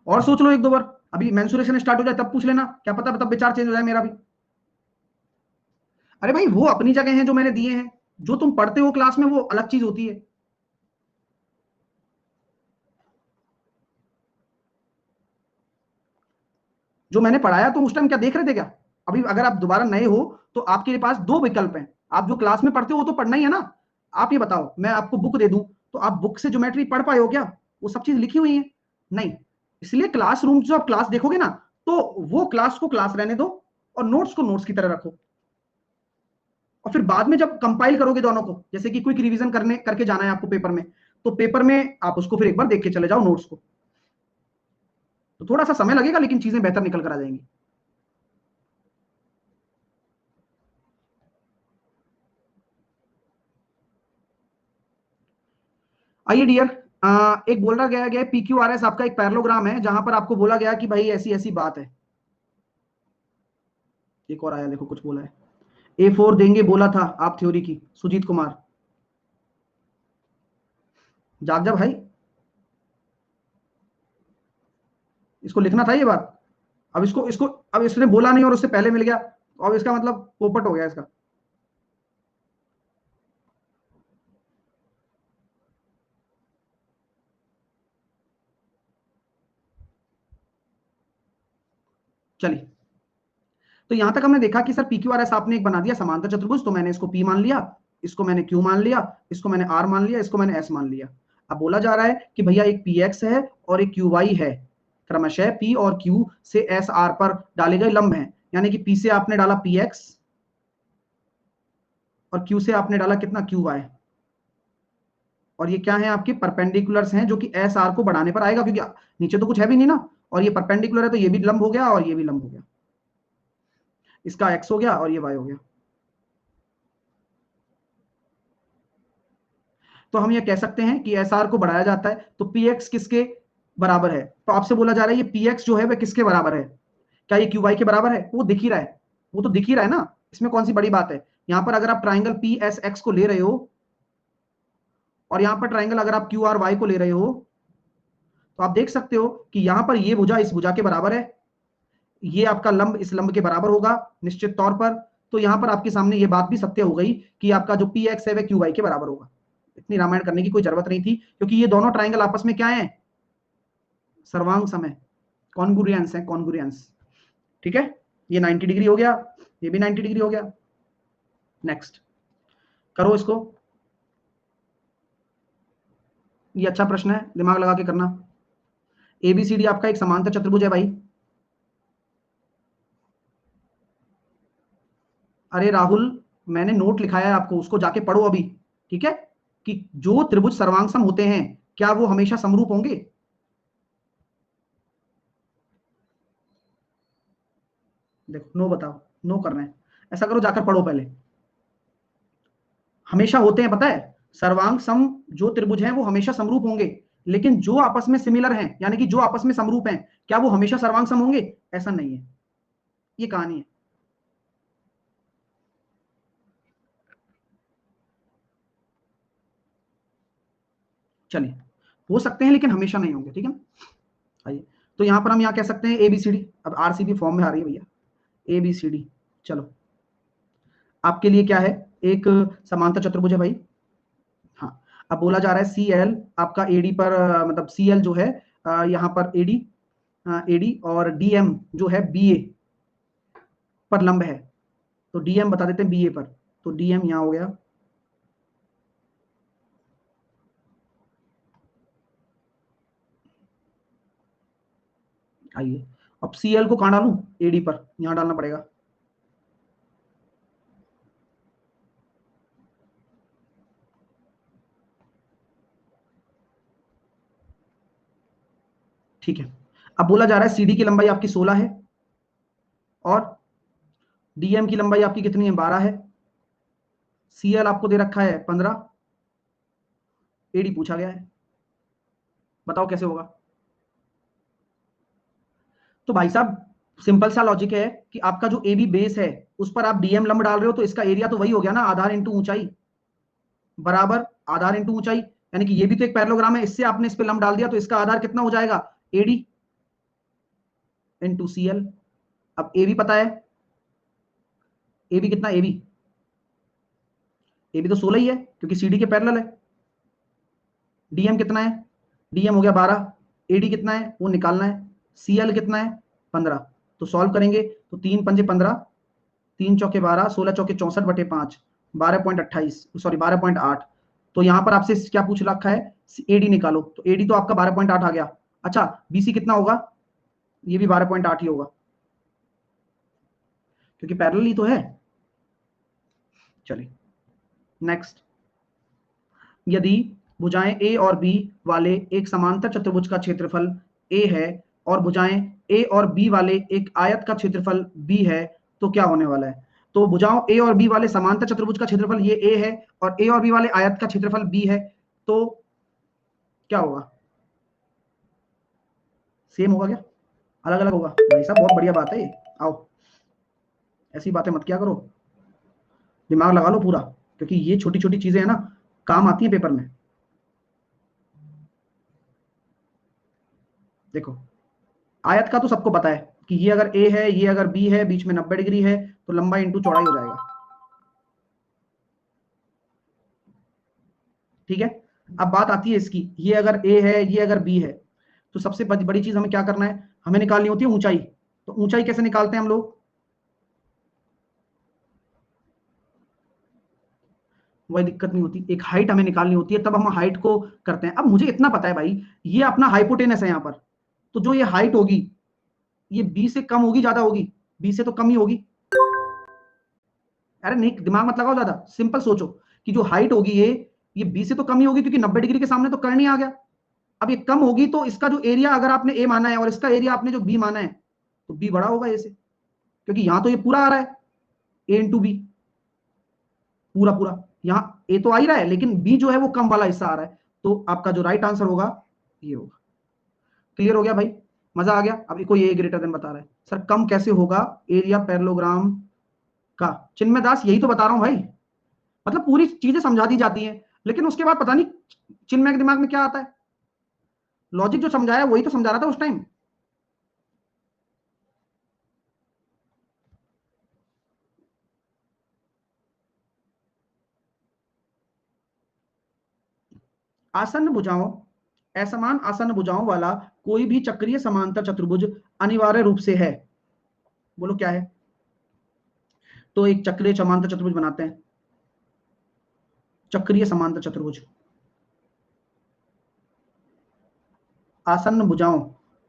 S1: और सोच लो एक दो बार, अभी मेंसुरेशन स्टार्ट हो जाए तब पूछ लेना, क्या पता तब विचार चेंज हो जाए मेरा भी। अरे भाई वो अपनी जगह हैं जो मैंने दिए हैं, जो तुम पढ़ते हो क्लास में वो अलग चीज होती है। जो मैंने पढ़ाया तो उस टाइम क्या देख रहे थे क्या? अभी अगर आप दोबारा नए हो तो आपके पास दो विकल्प हैं, आप जो क्लास में पढ़ते हो वो तो पढ़ना ही है ना। आप ये बताओ मैं आपको बुक दे दूं तो आप बुक से ज्योमेट्री पढ़ पाए हो क्या? वो सब चीज लिखी हुई है नहीं। इसलिए क्लासरूम जो आप क्लास देखोगे ना तो वो क्लास को क्लास रहने दो और नोट्स को नोट्स की तरह रखो। और फिर बाद में जब कंपाइल करोगे दोनों को, जैसे कि क्विक रिवीजन करने करके जाना है आपको पेपर में, तो पेपर में आप उसको फिर एक बार देख के चले जाओ नोट्स को। तो थोड़ा सा समय लगेगा लेकिन चीजें बेहतर निकल कर आ जाएंगी। आइए डियर, एक बोला गया पी क्यू आर एस आपका एक पैरेललोग्राम है जहां पर आपको बोला गया कि भाई ऐसी ऐसी बात है। एक और आया देखो कुछ बोला है, A4 देंगे बोला था आप थ्योरी की, सुजीत कुमार। जाग जा भाई, इसको लिखना था ये बात। अब इसको इसको अब इसने बोला नहीं और उससे पहले मिल गया, अब इसका मतलब पोपट हो गया इसका। चलिए, तो यहां तक हमने देखा कि sir P Q R S आपने एक बना दिया समांतर चतुर्भुज, तो मैंने इसको पी मान लिया, इसको मैंने क्यू मान लिया, इसको मैंने आर मान लिया, इसको मैंने एस मान लिया। अब बोला जा रहा है कि भैया एक पी एक्स है और एक क्यू वाई है, क्रमशः पी और क्यू से एस आर पर डाले गए लंब हैं। यानी कि पी से आपने डाला पी एक्स और क्यू से आपने डाला कितना क्यू वाई, और ये क्या है आपके परपेंडिकुलर्स हैं जो कि एस आर को बढ़ाने पर आएगा, क्योंकि नीचे तो कुछ है भी नहीं ना, और ये परपेंडिकुलर है तो ये भी लंब हो गया और ये भी लंब हो गया, इसका एक्स हो गया और ये वाई हो गया। तो हम ये कह सकते हैं कि एस आर को बढ़ाया जाता है, तो पी एक्स किसके बराबर है? तो आपसे बोला जा रहा है ये पी एक्स जो है वह किसके बराबर है? क्या ये क्यू वाई के बराबर है? वो दिख ही रहा है, वो तो दिख ही रहा है ना, इसमें कौन सी बड़ी बात है। यहां पर अगर आप ट्राइंगल पी एस एक्स को ले रहे हो और यहां पर ट्राइंगल अगर आप क्यू आर वाई को ले रहे हो, तो आप देख सकते हो कि यहां पर ये भुजा इस भुजा के बराबर है, ये आपका लंब इस लंब के बराबर होगा निश्चित तौर पर। तो यहां पर आपके सामने ये बात भी सत्य हो गई कि आपका जो पी एक्स है वह क्यू वाई के बराबर होगा। इतनी रामायण करने की कोई जरूरत नहीं थी, क्योंकि ये दोनों ट्राइंगल आपस में क्या है? सर्वांग समय, कॉन्ग्रुएंस है, कॉन्ग्रुएंस। ठीक है, ये 90 डिग्री हो गया, ये भी 90 डिग्री हो गया। नेक्स्ट करो इसको, ये अच्छा प्रश्न है, दिमाग लगा के करना। एबीसीडी आपका एक समांतर चतुर्भुज है भाई। अरे राहुल, मैंने नोट लिखाया है आपको, उसको जाके पढ़ो अभी, ठीक है। कि जो त्रिभुज सर्वांग सम होते हैं क्या वो हमेशा समरूप होंगे? देखो नो बताओ, नो करना है, ऐसा करो जाकर पढ़ो पहले। हमेशा होते हैं, पता है, सर्वांग सम जो त्रिभुज हैं वो हमेशा समरूप होंगे, लेकिन जो आपस में सिमिलर हैं यानी कि जो आपस में समरूप हैं क्या वो हमेशा सर्वांग सम होंगे? ऐसा नहीं है, ये कहानी है। चलिए, हो सकते हैं लेकिन हमेशा नहीं होंगे, ठीक है। आइए, तो यहां पर हम यहाँ कह सकते हैं एबीसीडी, अब आरसीबी फॉर्म में आ रही है भैया, एबीसीडी। चलो, आपके लिए क्या है, एक समांतर चतुर्भुज है भाई। हाँ, अब बोला जा रहा है सी एल आपका एडी पर मतलब सी एल जो है यहाँ पर एडी, एडी और डीएम जो है बीए पर लंब है, तो डीएम बता देते हैं बीए पर, तो डीएम यहाँ हो गया। आइए, अब सी एल को कहाँ डालूं? एडी पर, यहाँ डालना पड़ेगा। ठीक है, अब बोला जा रहा है सीडी की लंबाई आपकी 16 है और डीएम की लंबाई आपकी कितनी है? 12 है। CL आपको दे रखा है 15, AD पूछा गया है, बताओ कैसे होगा। तो भाई साहब सिंपल सा लॉजिक है कि आपका जो AB बेस है उस पर आप DM लंब डाल रहे हो, तो इसका एरिया तो वही हो गया ना, आधार इंटू ऊंचाई बराबर आधार इंटू ऊंचाई, यानी कि ये भी तो एक पैरेललोग्राम है, इससे आपने इस पे लंब डाल दिया, तो इसका आधार कितना हो जाएगा, AD इंटू CL। अब AB पता है, AB कितना, AB तो 16 ही है क्योंकि CD के पैरेलल है। DM कितना है, DM हो गया 12, AD कितना है वो निकालना है, CL कितना है 15। तो सॉल्व करेंगे तो 3 पंजे 15, 3 चौके 12, 16 चौके 64/5, 12.28, सॉरी 12.8। तो यहां पर आपसे क्या पूछ रखा है, AD निकालो, तो AD तो आपका 12.8 आ गया। अच्छा BC कितना होगा, ये भी 12.8 ही होगा क्योंकि पैरेलल ही तो है। चलिए नेक्स्ट, यदि भुजाएं A और B वाले एक समांतर चतुर्भुज का क्षेत्रफल A है और भुजाएं A और B वाले एक आयत का क्षेत्रफल B है, तो क्या होने वाला है। तो भुजाओं A और B वाले समांतर चतुर्भुज का क्षेत्रफल ये A है और A और B वाले आयत का क्षेत्रफल B है, तो क्या होगा, सेम होगा क्या, अलग अलग होगा। भाई साहब बहुत बढ़िया बात है ये, आओ ऐसी बातें मत क्या करो, दिमाग लगा लो पूरा, क्योंकि ये छोटी छोटी चीजें हैं ना, काम आती है पेपर में। देखो आयत का तो सबको पता है कि ये अगर A है, ये अगर B है, बीच में 90 डिग्री है, तो लंबाई इंटू चौड़ाई हो जाएगा, ठीक है। अब बात आती है इसकी, ये अगर A है, ये अगर B है, तो सबसे बड़ी चीज हमें क्या करना है, हमें निकालनी होती है ऊंचाई। तो ऊंचाई कैसे निकालते हैं हम लोग, वही दिक्कत नहीं होती, एक हाइट हमें निकालनी होती है, तब हम हाइट को करते हैं। अब मुझे इतना पता है भाई, ये अपना हाइपोटेनस है यहाँ पर, तो जो ये हाइट होगी ये B से कम होगी ज्यादा होगी, B से तो कम ही होगी। अरे नहीं दिमाग मत लगाओ ज्यादा, सिंपल सोचो कि जो हाइट होगी ये B से तो कम ही होगी, क्योंकि 90 डिग्री के सामने तो कर्ण ही आ गया। अब ये कम होगी तो इसका जो एरिया अगर आपने A माना है और इसका एरिया आपने जो B माना है, तो B बड़ा होगा A से, क्योंकि यहां तो ये पूरा आ रहा है A इंटू बी, पूरा पूरा, यहाँ A तो आ ही रहा है लेकिन B जो है वो कम वाला हिस्सा आ रहा है, तो आपका जो राइट आंसर होगा ये होगा। क्लियर हो गया भाई, मजा आ गया। अब कोई A ग्रेटर देन बता रहा है, सर कम कैसे होगा एरिया पैरेललोग्राम का, चिन्मय दास यही तो बता रहा हूं भाई, मतलब पूरी चीजें समझा दी जाती हैं लेकिन उसके बाद पता नहीं चिन्मय के दिमाग में क्या आता है, लॉजिक जो समझाया वही तो समझा रहा था उस टाइम। आसन्न भुजाओं, असमान आसन्न भुजाओं वाला कोई भी चक्रीय समांतर चतुर्भुज अनिवार्य रूप से है, बोलो क्या है। तो एक चक्रीय समांतर चतुर्भुज बनाते हैं, चक्रीय समांतर चतुर्भुज, आसन्न भुजाओं,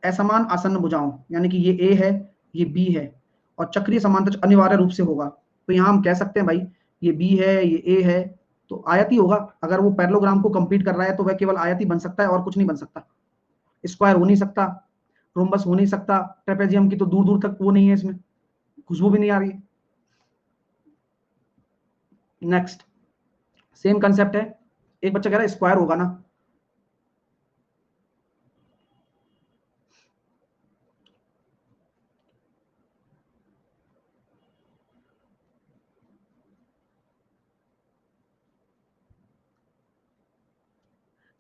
S1: असमान आसन्न भुजाओं, यानी कि ये A है ये B है और चक्रीय समांतर अनिवार्य रूप से होगा, तो यहां हम कह सकते हैं भाई ये B है ये A है, तो आयत ही होगा। अगर वो पैरेललोग्राम को कंप्लीट कर रहा है तो वह केवल आयत ही बन सकता है और कुछ नहीं बन सकता, स्क्वायर हो नहीं सकता, रोम्बस हो नहीं सकता, ट्रेपेजियम की तो दूर दूर तक वो नहीं है, इसमें खुशबू भी नहीं आ रही है। नेक्स्ट सेम कंसेप्ट है, एक बच्चा कह रहा है स्क्वायर होगा ना,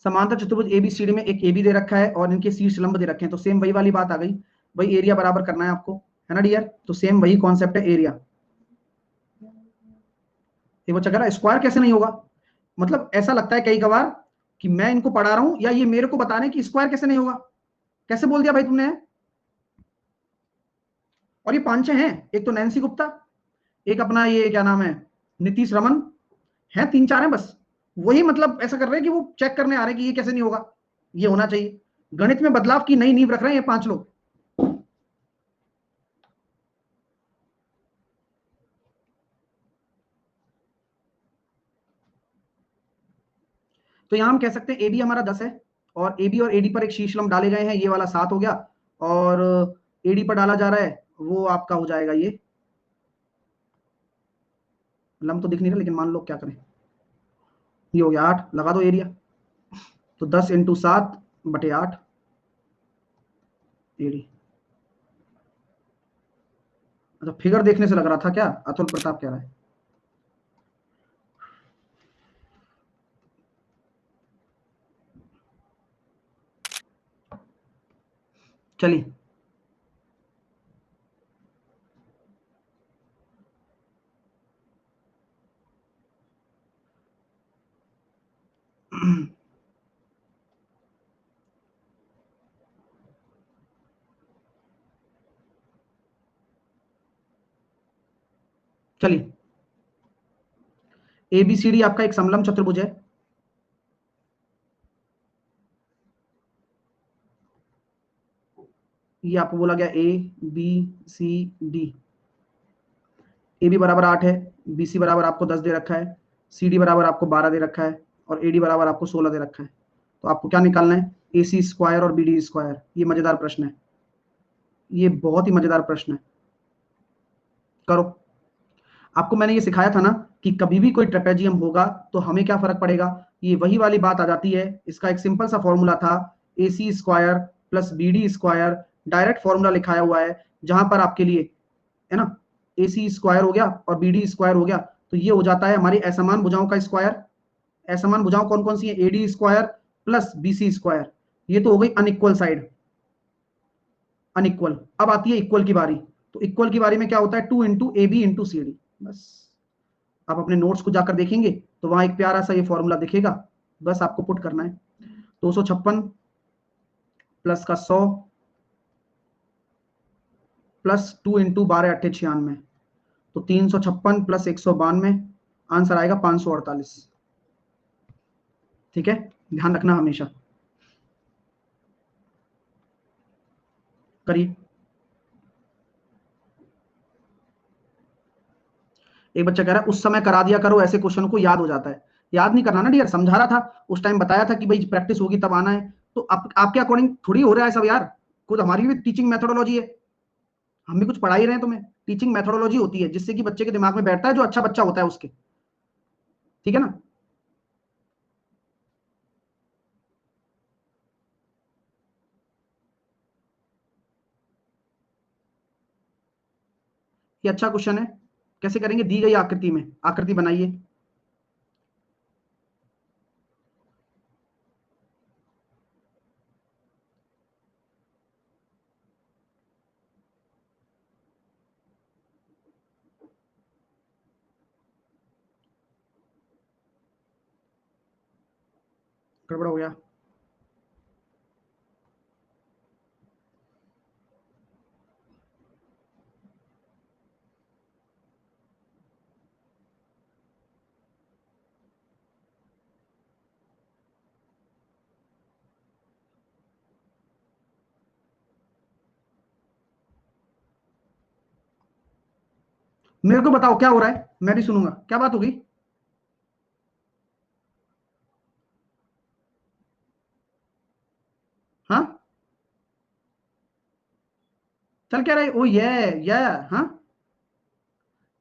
S1: समांतर चतुर्भुज ABCD में एक AB दे रखा है और इनके शीर्ष लंब दे रखे हैं, तो सेम वही वाली बात आ गई, वही एरिया बराबर करना है आपको, है ना डियर। तो सेम वही कॉन्सेप्ट है एरिया। ये बच्चा कह रहा है स्क्वायर कैसे नहीं होगा, मतलब ऐसा लगता है कई कबार कि मैं इनको पढ़ा रहा हूं या ये मेरे को बता रहे हैं कि स्क्वायर कैसे नहीं होगा, कैसे बोल दिया भाई तुमने। और ये 5-6 हैं, एक तो नैन्सी गुप्ता, एक अपना ये क्या नाम है नीतीश रमन, है 3-4 हैं बस, वही मतलब ऐसा कर रहे हैं कि वो चेक करने आ रहे हैं कि ये कैसे नहीं होगा, ये होना चाहिए। गणित में बदलाव की नई नींव रख रहे हैं ये 5 लोग। तो यहां हम कह सकते हैं AB हमारा 10 है और AB और AD पर एक शीर्ष लंब डाले गए हैं, ये वाला 7 हो गया, और AD पर डाला जा रहा है वो आपका हो जाएगा ये लंब तो दिख नहीं रहा, लेकिन मान लो क्या करें, ये हो गया 8, लगा दो एरिया। तो 10 × 7/8 एडी। अच्छा, फिगर देखने से लग रहा था क्या, अतुल प्रताप कह रहा है। चलिए चलिए, एबीसीडी आपका एक समलंब चतुर्भुज है। ये आपको बोला गया A B C D. A B बराबर 8 है, बी सी बराबर आपको 10 दे रखा है, सी डी बराबर आपको 12 दे रखा है, और ए डी बराबर आपको 16 दे रखा है। तो आपको क्या निकालना है, ए सी स्क्वायर और बी डी स्क्वायर। ये मजेदार प्रश्न है, ये बहुत ही मजेदार प्रश्न है। करो। आपको मैंने ये सिखाया था ना कि कभी भी कोई ट्रेपेजियम होगा तो हमें क्या फर्क पड़ेगा, ये वही वाली बात आ जाती है। इसका एक सिंपल सा फॉर्मूला था, a c square plus b d square. Direct formula लिखाया हुआ है, जहां पर आपके लिए है ना, ए सी स्क्वायर हो गया और बी डी स्क्वायर हो गया, तो ये हो जाता है हमारी असमान भुजाओं का स्क्वायर। असमान भुजाओं कौन कौन सी है, A D square plus B C square. ये तो हो गई अनइक्वल साइड, अनइक्वल। अब आती है इक्वल की बारी। तो इक्वल की बारी में क्या होता है, 2 × ए बी × सी डी। बस आप अपने नोट्स को जाकर देखेंगे तो वहां एक प्यारा सा ये फॉर्मूला दिखेगा, बस आपको पुट करना है। 256 प्लस का 100 प्लस 2 × 12 × 8 = 96। तो 356 प्लस 192, आंसर आएगा 548। ठीक है, ध्यान रखना हमेशा। करिए। एक बच्चा कह रहा है उस समय करा दिया करो, ऐसे क्वेश्चन को याद हो जाता है। याद नहीं करना ना डियर, समझा रहा था उस टाइम, बताया था कि भाई प्रैक्टिस होगी तब आना है। तो आपके अकॉर्डिंग थोड़ी हो रहा है सब यार, खुद हमारी भी टीचिंग मेथोडोलॉजी है, हम भी कुछ पढ़ा ही रहे हैं तुम्हें। टीचिंग मेथोडोलॉजी होती है जिससे कि बच्चे के दिमाग में बैठता है, जो अच्छा बच्चा होता है उसके। ठीक है ना। ये अच्छा क्वेश्चन है, कैसे करेंगे, दी गई आकृति में आकृति बनाइए। गड़बड़ हो गया। मेरे को बताओ क्या हो रहा है, मैं भी सुनूंगा, क्या बात होगी। हाँ, चल क्या रहे, ओ ये हाँ,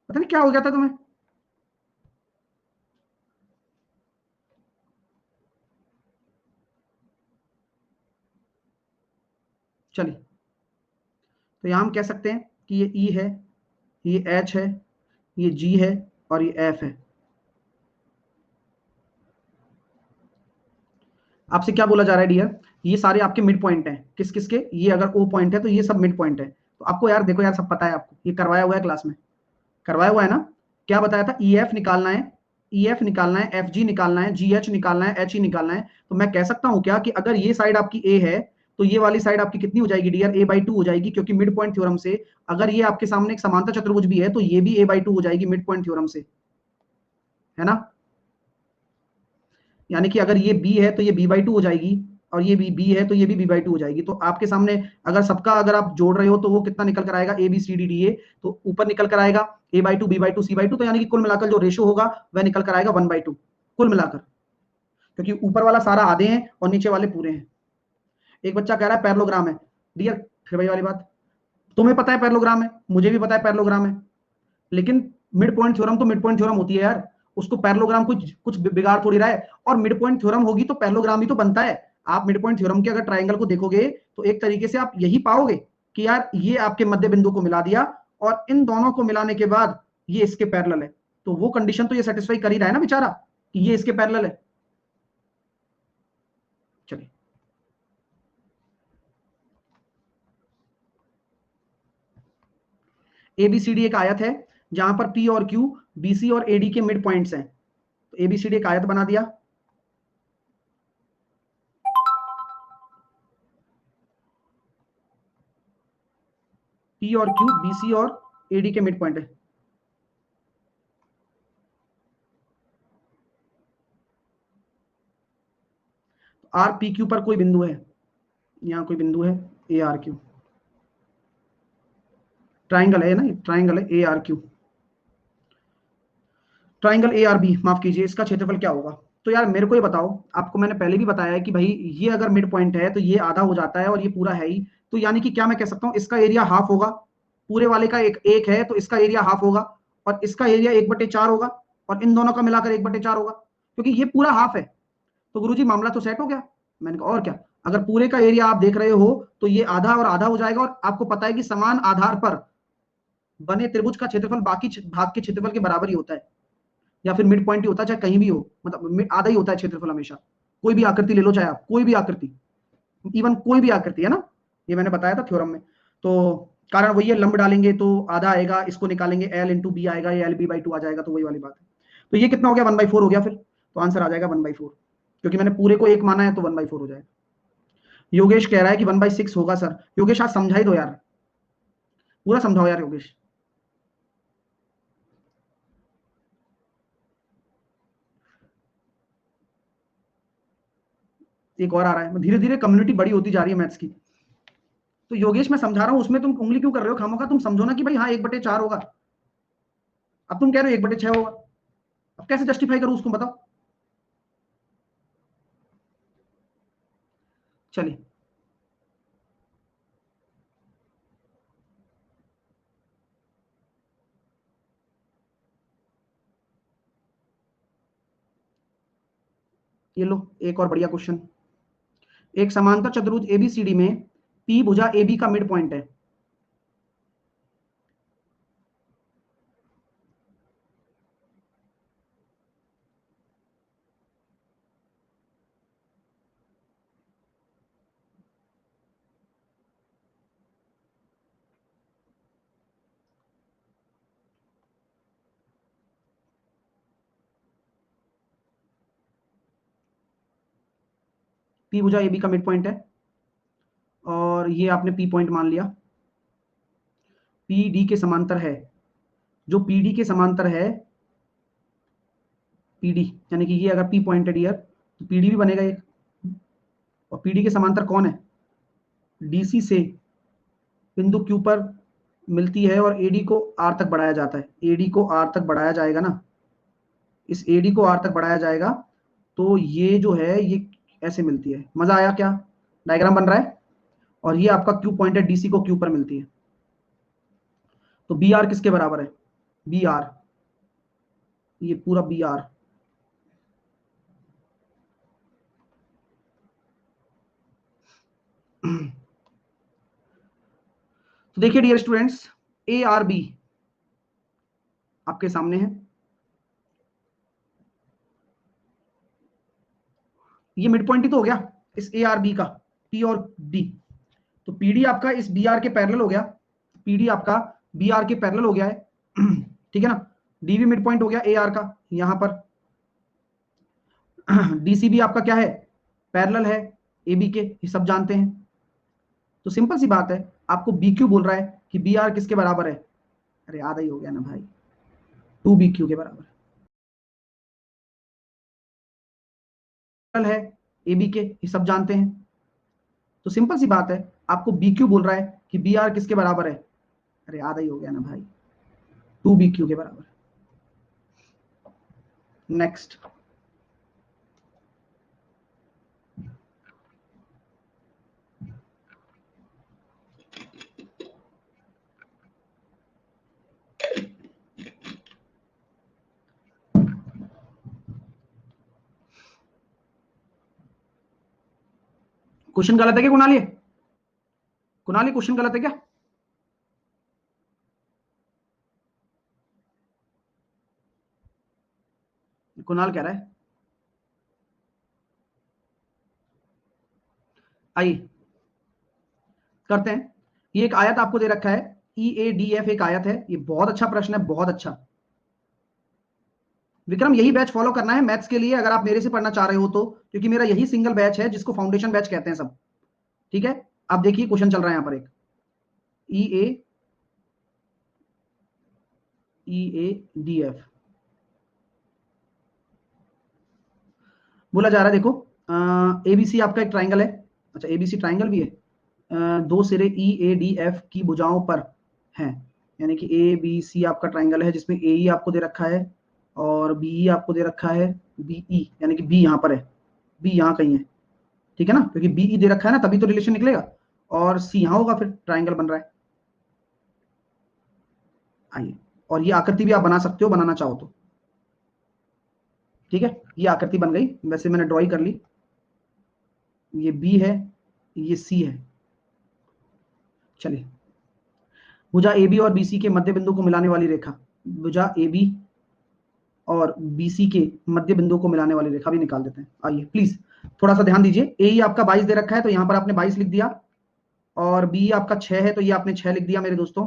S1: पता नहीं क्या हो गया था तुम्हें। चलिए, तो यहां हम कह सकते हैं कि ये ई है, ये एच है, ये जी है, और ये एफ है। आपसे क्या बोला जा रहा है डियर, ये सारे आपके मिड पॉइंट हैं, किस किस के, ये अगर ओ पॉइंट है तो ये सब मिड पॉइंट है। तो आपको यार देखो यार, सब पता है आपको, ये करवाया हुआ है क्लास में, करवाया हुआ है ना। क्या बताया था, ई एफ निकालना है, ई एफ निकालना है, एफ जी निकालना है, जी एच निकालना है, एच ई निकालना है। तो मैं कह सकता हूं क्या कि अगर ये साइड आपकी ए है तो ये वाली साइड आपकी कितनी हो जाएगी डियर, a/2 हो जाएगी, क्योंकि मिड पॉइंट थ्योरम से अगर ये आपके सामने एक समांतर चतुर्भुज भी है तो ये भी a/2 हो जाएगी मिड पॉइंट थ्योरम से, है ना। यानी कि अगर ये बी है तो ये b/2 हो जाएगी, और ये बी है तो ये भी b/2 हो जाएगी। तो आपके सामने अगर सबका अगर आप जोड़ रहे हो तो वो कितना निकल कर आएगा, A B C D D A. तो ऊपर निकल कर आएगा a/2 b/2 c/2, तो यानी कि कुल मिलाकर जो रेशो होगा वह निकल कर आएगा 1/2 कुल मिलाकर, क्योंकि ऊपर वाला सारा आधे हैं और नीचे वाले पूरे हैं। एक बच्चा कह रहा है पैरेललोग्राम है, डियर फिर वही वाली बात, तुम्हें पता है पैरेललोग्राम है, मुझे भी पता है पैरेललोग्राम है। लेकिन मिड पॉइंट थ्योरम तो मिड पॉइंट थ्योरम होती है यार, उसको पैरेललोग्राम कुछ कुछ बिगाड़ थोड़ी रहा है। और मिड पॉइंट थ्योरम होगी तो पैरेललोग्राम ही तो बनता है। आप मिड पॉइंट थ्योरम के अगर ट्राइंगल को देखोगे तो एक तरीके से आप यही पाओगे कि यार ये आपके मध्य बिंदु को मिला दिया और इन दोनों को मिलाने के बाद ये इसके पैरेलल है, तो वो कंडीशन तो ये सेटिस्फाई कर ही रहा है ना बेचारा कि ये इसके पैरेलल है। चलिए, एबीसीडी एक आयत है जहां पर पी और क्यू बीसी और एडी के मिड पॉइंट्स हैं। तो एबीसीडी एक आयत बना दिया, पी और क्यू बीसी और एडी के मिड पॉइंट है। आर पी क्यू पर कोई बिंदु है, यहां कोई बिंदु है ए आर क्यू, ट्राइंगल है ना, ट्राइंगल है A R Q, triangle A R B, माफ कीजिए, इसका क्षेत्रफल क्या होगा? तो यार मेरे को ये बताओ, आपको मैंने पहले भी बताया है कि भाई ये अगर मिड पॉइंट है तो ये आधा हो जाता है और ये पूरा है ही, तो यानी कि क्या मैं कह सकता हूँ इसका एरिया हाफ होगा। पूरे वाले का एक एक है तो इसका एरिया हाफ होगा और इसका एरिया 1/4 होगा और इन दोनों का मिलाकर 1/4 होगा, क्योंकि ये पूरा हाफ है। तो गुरुजी मामला तो सेट हो गया। मैंने कहा और क्या, अगर पूरे का एरिया आप देख रहे हो तो ये आधा और आधा हो जाएगा, और आपको पता है कि समान आधार पर बने त्रिभुज का क्षेत्रफल बाकी भाग के क्षेत्रफल के बराबर ही होता है, या फिर मिड पॉइंट ही होता है, चाहे कहीं भी हो, मतलब आधा ही होता है क्षेत्रफल हमेशा। कोई भी आकृति ले लो, चाहे आप कोई भी आकृति, इवन कोई भी आकृति है ना, ये मैंने बताया था थ्योरम में। तो कारण वही है, लंब डालेंगे तो आधा आएगा, इसको निकालेंगे एल इंटू बी आएगा, या एल बी बाई टू आ जाएगा, तो वही वाली बात है। तो ये कितना हो गया, 1/4 हो गया फिर, तो आंसर आ जाएगा 1/4, क्योंकि मैंने पूरे को एक माना है तो 1/4 हो जाएगा। योगेश कह रहा है कि 1/6 होगा सर। योगेश आज समझाई दो यार, पूरा समझाओ यार योगेश। एक और आ रहा है, धीरे धीरे कम्युनिटी बड़ी होती जा रही है मैथ्स की। तो योगेश मैं समझा रहा हूं, उसमें तुम उंगली क्यों कर रहे हो खामोखा? तुम समझो ना कि भाई हाँ 1/4 होगा। अब तुम कह रहे हो 1/6 होगा, अब कैसे जस्टिफाई करूं उसको, बताओ। चलिए, ये लो एक और बढ़िया क्वेश्चन। एक समांतर चतुर्भुज एबीसीडी में पी भुजा एबी का मिड पॉइंट है। पी भुजा एबी का मिड पॉइंट है और ये आपने पी पॉइंट मान लिया, पी डी के समांतर है। जो पी डी के समांतर है, पी डी यानी कि ये अगर पी पॉइंट है डियर, तो पी डी भी बनेगा एक। और पी डी के समांतर कौन है? डीसी से बिंदु क्यू पर मिलती है और एडी को आर तक बढ़ाया जाता है। एडी को आर तक बढ़ाया जाएगा ना, इस एडी को आर तक बढ़ाया जाएगा, तो ये जो है ये ऐसे मिलती है। मजा आया क्या? डायग्राम बन रहा है। और ये आपका क्यू पॉइंट है, डीसी को क्यू पर मिलती है। तो बी आर किसके बराबर है? बी आर, ये पूरा बी आर। तो देखिए dear students, A R B आपके सामने है, ये मिड पॉइंट ही तो हो गया इस ए आर बी का, पी और डी। तो पीडी आपका इस बी आर के पैरेलल हो गया, पीडी आपका बी आर के पैरेलल हो गया है ठीक है ना। डी भी मिड पॉइंट हो गया ए आर का यहां पर डीसी भी आपका क्या है, पैरेलल है ए बी के, ये सब जानते हैं। तो सिंपल सी बात है, आपको बी क्यू बोल रहा है कि बी आर किसके बराबर है? अरे आधा ही हो गया ना भाई, 2BQ के बराबर है ए बी के, ये सब जानते हैं। तो सिंपल सी बात है, आपको बी क्यू बोल रहा है कि बी आर किसके बराबर है? अरे आधा ही हो गया ना भाई, 2BQ के बराबर। नेक्स्ट, क्वेश्चन गलत है क्या कुणाली? कुणाली क्वेश्चन गलत है क्या? कुणाल कह रहा है। आइए करते हैं। ये एक आयत आपको दे रखा है, EADF एक आयत है। ये बहुत अच्छा प्रश्न है, बहुत अच्छा। विक्रम यही बैच फॉलो करना है मैथ्स के लिए, अगर आप मेरे से पढ़ना चाह रहे हो तो, क्योंकि मेरा यही सिंगल बैच है जिसको फाउंडेशन बैच कहते हैं सब। ठीक है, आप देखिए क्वेश्चन चल रहा है यहां पर एक EADF बोला जा रहा है। देखो ABC आपका एक ट्राइंगल है। अच्छा, ABC ट्राइंगल भी है। दो सिरे EADF की भुजाओं पर हैं, यानी कि ABC आपका ट्राइंगल है जिसमें AE आपको दे रखा है और BE आपको दे रखा है, BE यानी कि B यहाँ पर है, B यहाँ कहीं है। ठीक है ना, क्योंकि BE दे रखा है ना, तभी तो रिलेशन निकलेगा। और C यहाँ होगा, फिर ट्राइंगल बन रहा है। आइए, और ये आकृति भी आप बना सकते हो, बनाना चाहो तो। ठीक है, ये आकृति बन गई, वैसे मैंने ड्रॉइंग कर ली। ये B है, ये C है। चलिए, भुजा AB और BC के मध्य बिंदु को मिलाने वाली रेखा, भुजा AB और BC के मध्य बिंदु को मिलाने वाली रेखा भी निकाल देते हैं। आइए प्लीज थोड़ा सा ध्यान दीजिए। AE आपका 22 दे रखा है, तो यहां पर आपने 22 लिख दिया, और BE आपका 6 है, तो ये आपने 6 लिख दिया मेरे दोस्तों।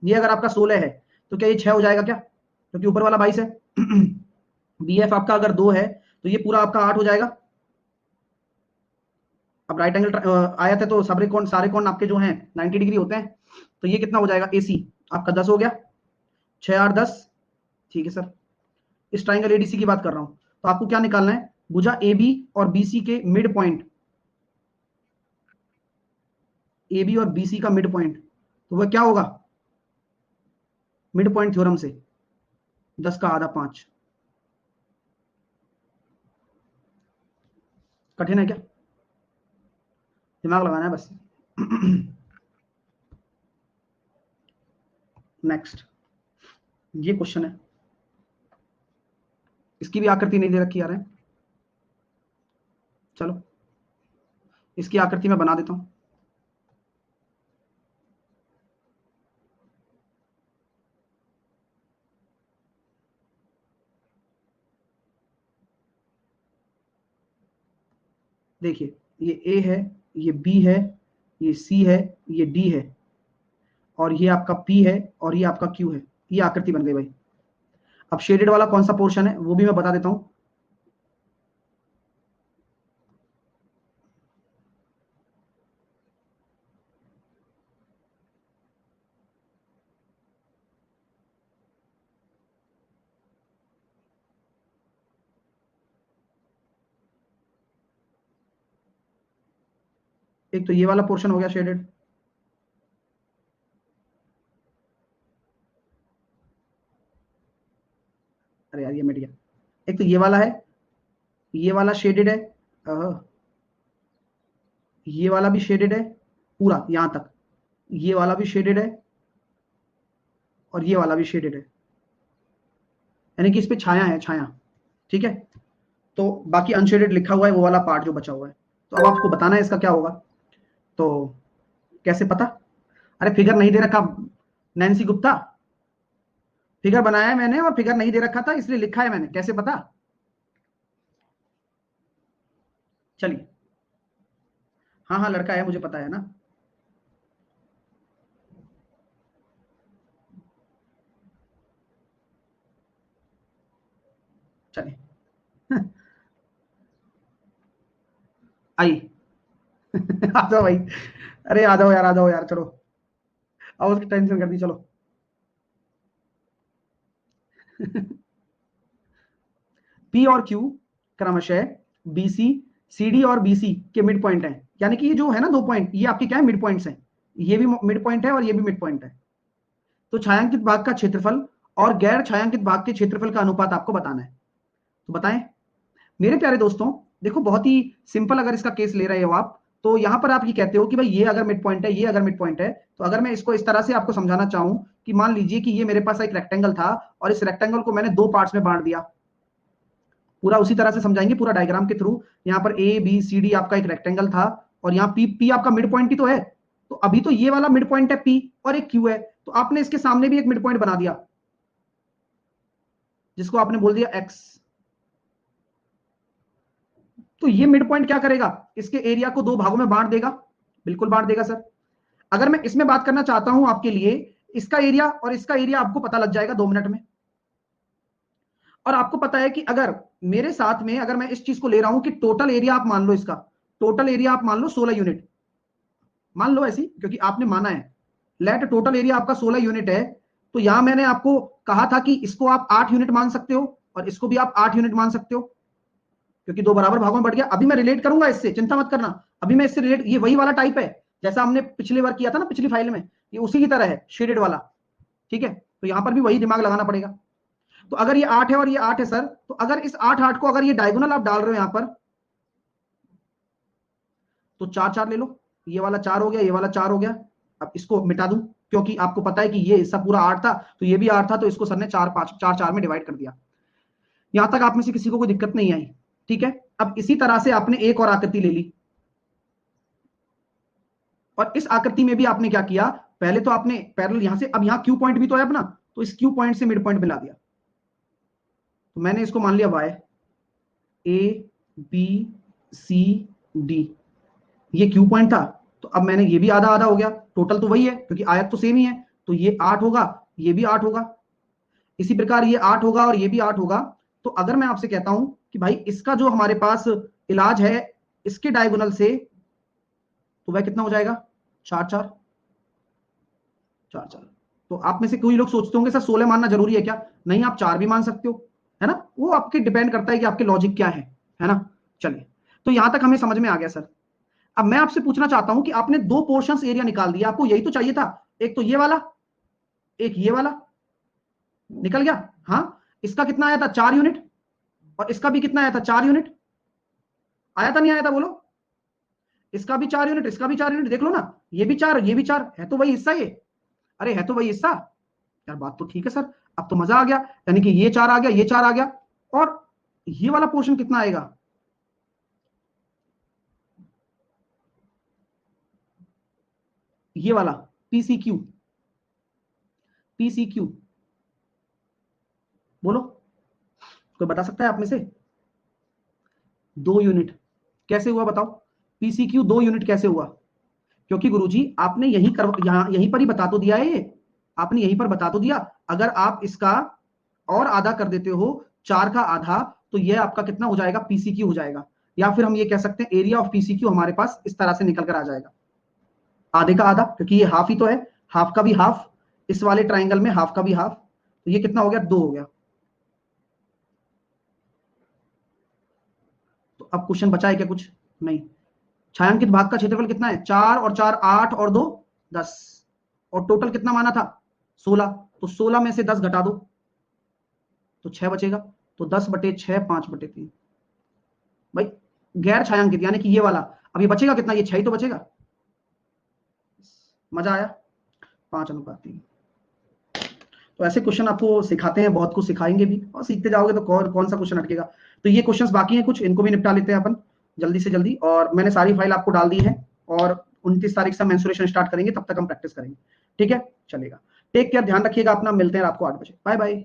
S1: ये अगर आपका 16 है तो क्या ये 6 हो जाएगा क्या, क्योंकि ऊपर वाला 22 है। BF आपका अगर 2 है तो ये पूरा आपका 8 हो जाएगा। अब राइट एंगल आयत है तो सारे कोण आपके जो हैं 90 डिग्री होते हैं, तो ये कितना हो जाएगा, AC आपका 10 हो गया, 6 8 10। ठीक है सर, इस ट्राइंगल ADC की बात कर रहा हूं। तो आपको क्या निकालना है, भुजा AB और BC के मिड पॉइंट, AB और BC का मिड पॉइंट, तो वह क्या होगा मिड पॉइंट थ्योरम से, 10 का आधा 5। कठिन है क्या, दिमाग लगाना है बस। नेक्स्ट, ये क्वेश्चन है, इसकी भी आकृति नहीं दे रखी यार है। चलो इसकी आकृति मैं बना देता हूं। देखिए, ये A है, ये B है, ये C है, ये D है, और ये आपका P है, और ये आपका Q है। ये आकृति बन गई भाई। अब शेडेड वाला कौन सा पोर्शन है वो भी मैं बता देता हूं। एक तो ये वाला पोर्शन हो गया शेडेड, अरे यार ये मिट गया। एक तो ये वाला है, ये वाला शेडेड है, ये वाला भी शेडेड है पूरा यहां तक, ये वाला भी शेडेड है, और ये वाला भी शेडेड है, यानी कि इस पे छाया है, छाया। ठीक है, तो बाकी अनशेडेड लिखा हुआ है वो वाला पार्ट जो बचा हुआ है। तो अब आपको बताना है इसका क्या होगा। तो कैसे पता, अरे फिगर नहीं दे रखा नैन्सी गुप्ता, फिगर बनाया है मैंने और फिगर नहीं दे रखा था इसलिए लिखा है मैंने, कैसे पता। चलिए, हाँ हाँ लड़का है मुझे पता है ना। चलिए। आई। आ जाओ भाई, अरे आ जाओ यार चलो, अब उसकी टेंशन कर दी चलो। P और Q क्रमशः BC CD और BC के मिड पॉइंट है, यानी कि ये जो है ना दो पॉइंट, ये आपके क्या है मिड पॉइंट्स हैं। ये भी मिड पॉइंट है और ये भी मिड पॉइंट है। तो छायांकित भाग का क्षेत्रफल और गैर छायांकित भाग के क्षेत्रफल का अनुपात आपको बताना है। तो बताएं मेरे प्यारे दोस्तों। देखो बहुत ही सिंपल, अगर इसका केस ले रहे हो आप, तो यहां पर आप ये कहते हो कि भाई ये अगर मिड पॉइंट है, ये अगर मिड पॉइंट है, तो अगर मैं इसको इस तरह से आपको समझाना चाहूं कि मान लीजिए कि ये मेरे पास एक रेक्टेंगल था और इस रेक्टेंगल को मैंने दो पार्ट्स में बांट दिया, पूरा उसी तरह से समझाएंगे, पूरा डायग्राम के थ्रू। यहाँ पर ए बी सी डी आपका एक रेक्टेंगल था, और यहाँ पी, पी आपका मिड पॉइंट ही तो है। तो अभी तो ये वाला मिड पॉइंट है पी, और एक क्यू है, तो आपने इसके सामने भी एक मिड पॉइंट बना दिया, जिसको आपने बोल दिया एक्स। तो ये मिड पॉइंट क्या करेगा, इसके एरिया को दो भागों में बांट देगा। बिल्कुल बांट देगा सर। अगर मैं इसमें बात करना चाहता हूं आपके लिए, इसका एरिया और इसका एरिया आपको पता लग जाएगा 2 मिनट में। और आपको पता है कि अगर मेरे साथ में, अगर मैं इस चीज को ले रहा हूं कि टोटल एरिया आप मान लो, इसका टोटल एरिया आप मान लो 16 यूनिट, मान लो ऐसी, क्योंकि आपने माना है लेट टोटल एरिया आपका 16 यूनिट है। तो यहां मैंने आपको कहा था कि इसको आप 8 यूनिट मान सकते हो, और इसको भी आप 8 यूनिट मान सकते हो, क्योंकि दो बराबर भागों में बढ़ गया। अभी मैं रिलेट करूंगा इससे, चिंता मत करना। अभी मैं इससे रिलेट, ये वही वाला टाइप है जैसा हमने पिछले बार किया था ना, पिछली फाइल में, ये उसी की तरह है, शेडेड वाला। ठीक है, तो यहां पर भी वही दिमाग लगाना पड़ेगा। तो अगर ये 8 है और ये 8 है सर, तो अगर इस 8 को अगर ये डायगोनल आप डाल रहे हो यहां पर, तो 4 4 ले लो, ये वाला 4 हो गया, ये वाला 4 हो गया। अब इसको मिटा दूं, क्योंकि आपको पता है कि ये हिस्सा पूरा 8 था, तो ये भी 8 था, तो इसको सर ने 4 5 4 4 में डिवाइड कर दिया। यहां तक आप में से किसी को कोई दिक्कत नहीं आई? ठीक है, अब इसी तरह से आपने एक और आकृति ले ली, और इस आकृति में भी आपने क्या किया, पहले तो आपने पैरेलल यहां से, अब यहां क्यू पॉइंट भी तो है अपना, तो इस क्यू पॉइंट से मिड पॉइंट मिला दिया। तो मैंने इसको मान लिया Y, A B C D, ये क्यू पॉइंट था, तो अब मैंने ये भी आधा आधा हो गया, टोटल तो वही है क्योंकि आयत तो सेम ही है, तो ये 8 होगा, ये भी 8 होगा, इसी प्रकार ये 8 होगा और ये भी 8 होगा। तो अगर मैं आपसे कहता हूं कि भाई इसका जो हमारे पास इलाज है इसके डायगोनल से, तो वह कितना हो जाएगा, 4 4 4 4। तो आप में से कोई लोग सोचते होंगे सर 16 मानना जरूरी है क्या? नहीं, आप 4 भी मान सकते हो, है ना, वो आपके डिपेंड करता है कि आपके लॉजिक क्या है ना। चलिए, तो यहां तक हमें समझ में आ गया सर। अब मैं आपसे पूछना चाहता हूं कि आपने 2 पोर्शंस एरिया निकाल दिया, आपको यही तो चाहिए था, एक तो ये वाला, एक ये वाला, निकल गया। हाँ, इसका कितना आया था, 4 यूनिट, और इसका भी कितना आया था, 4 यूनिट। आया था नहीं आया था बोलो? इसका भी 4 यूनिट, इसका भी 4 यूनिट, देख लो ना, ये भी 4, ये भी 4, है तो वही हिस्सा ये। अरे है तो वही हिस्सा यार, बात तो ठीक है सर, अब तो मजा आ गया। यानी कि ये 4 आ गया, ये 4 आ गया, और ये वाला पोर्शन कितना आएगा, ये वाला पीसीक्यू, पीसीक्यू, बोलो, कोई बता सकता है आप में से? 2 यूनिट कैसे हुआ बताओ? पीसीक्यू 2 यूनिट कैसे हुआ? क्योंकि गुरुजी आपने यहीं पर ही बता तो दिया है, ये आपने यहीं पर बता तो दिया। अगर आप इसका और आधा कर देते हो, 4 का आधा, तो ये आपका कितना हो जाएगा, पीसीक्यू हो जाएगा। या फिर हम ये कह सकते हैं एरिया ऑफ पीसीक्यू हमारे पास इस तरह से निकल कर आ जाएगा, आधे का आधा, क्योंकि ये हाफ ही तो है, हाफ का भी हाफ, इस वाले ट्राइंगल में हाफ का भी हाफ, तो ये कितना हो गया, 2 हो गया। तो अब क्वेश्चन बचा है क्या कुछ? नहीं। छायांकित भाग का क्षेत्रफल कितना है, 4 और 4 8 और 2 10, और टोटल कितना माना था, 16। तो 16 में से 10 घटा दो तो 6 बचेगा, तो 10/6 5/3। भाई गैर छायांकित यानी कि ये वाला, अब ये बचेगा कितना, ये 6 ही तो बचेगा। मजा आया? 5:3। तो ऐसे क्वेश्चन आपको सिखाते हैं, बहुत कुछ सिखाएंगे भी, और सीखते जाओगे तो कौन सा क्वेश्चन अटकेगा। तो ये क्वेश्चंस बाकी हैं कुछ, इनको भी निपटा लेते हैं अपन जल्दी से जल्दी, और मैंने सारी फाइल आपको डाल दी है, और 29 तारीख से मेंसुरेशन स्टार्ट करेंगे, तब तक हम प्रैक्टिस करेंगे। ठीक है, चलेगा। टेक केयर, ध्यान रखिएगा अपना, मिलते हैं रात को 8 बजे। Bye bye.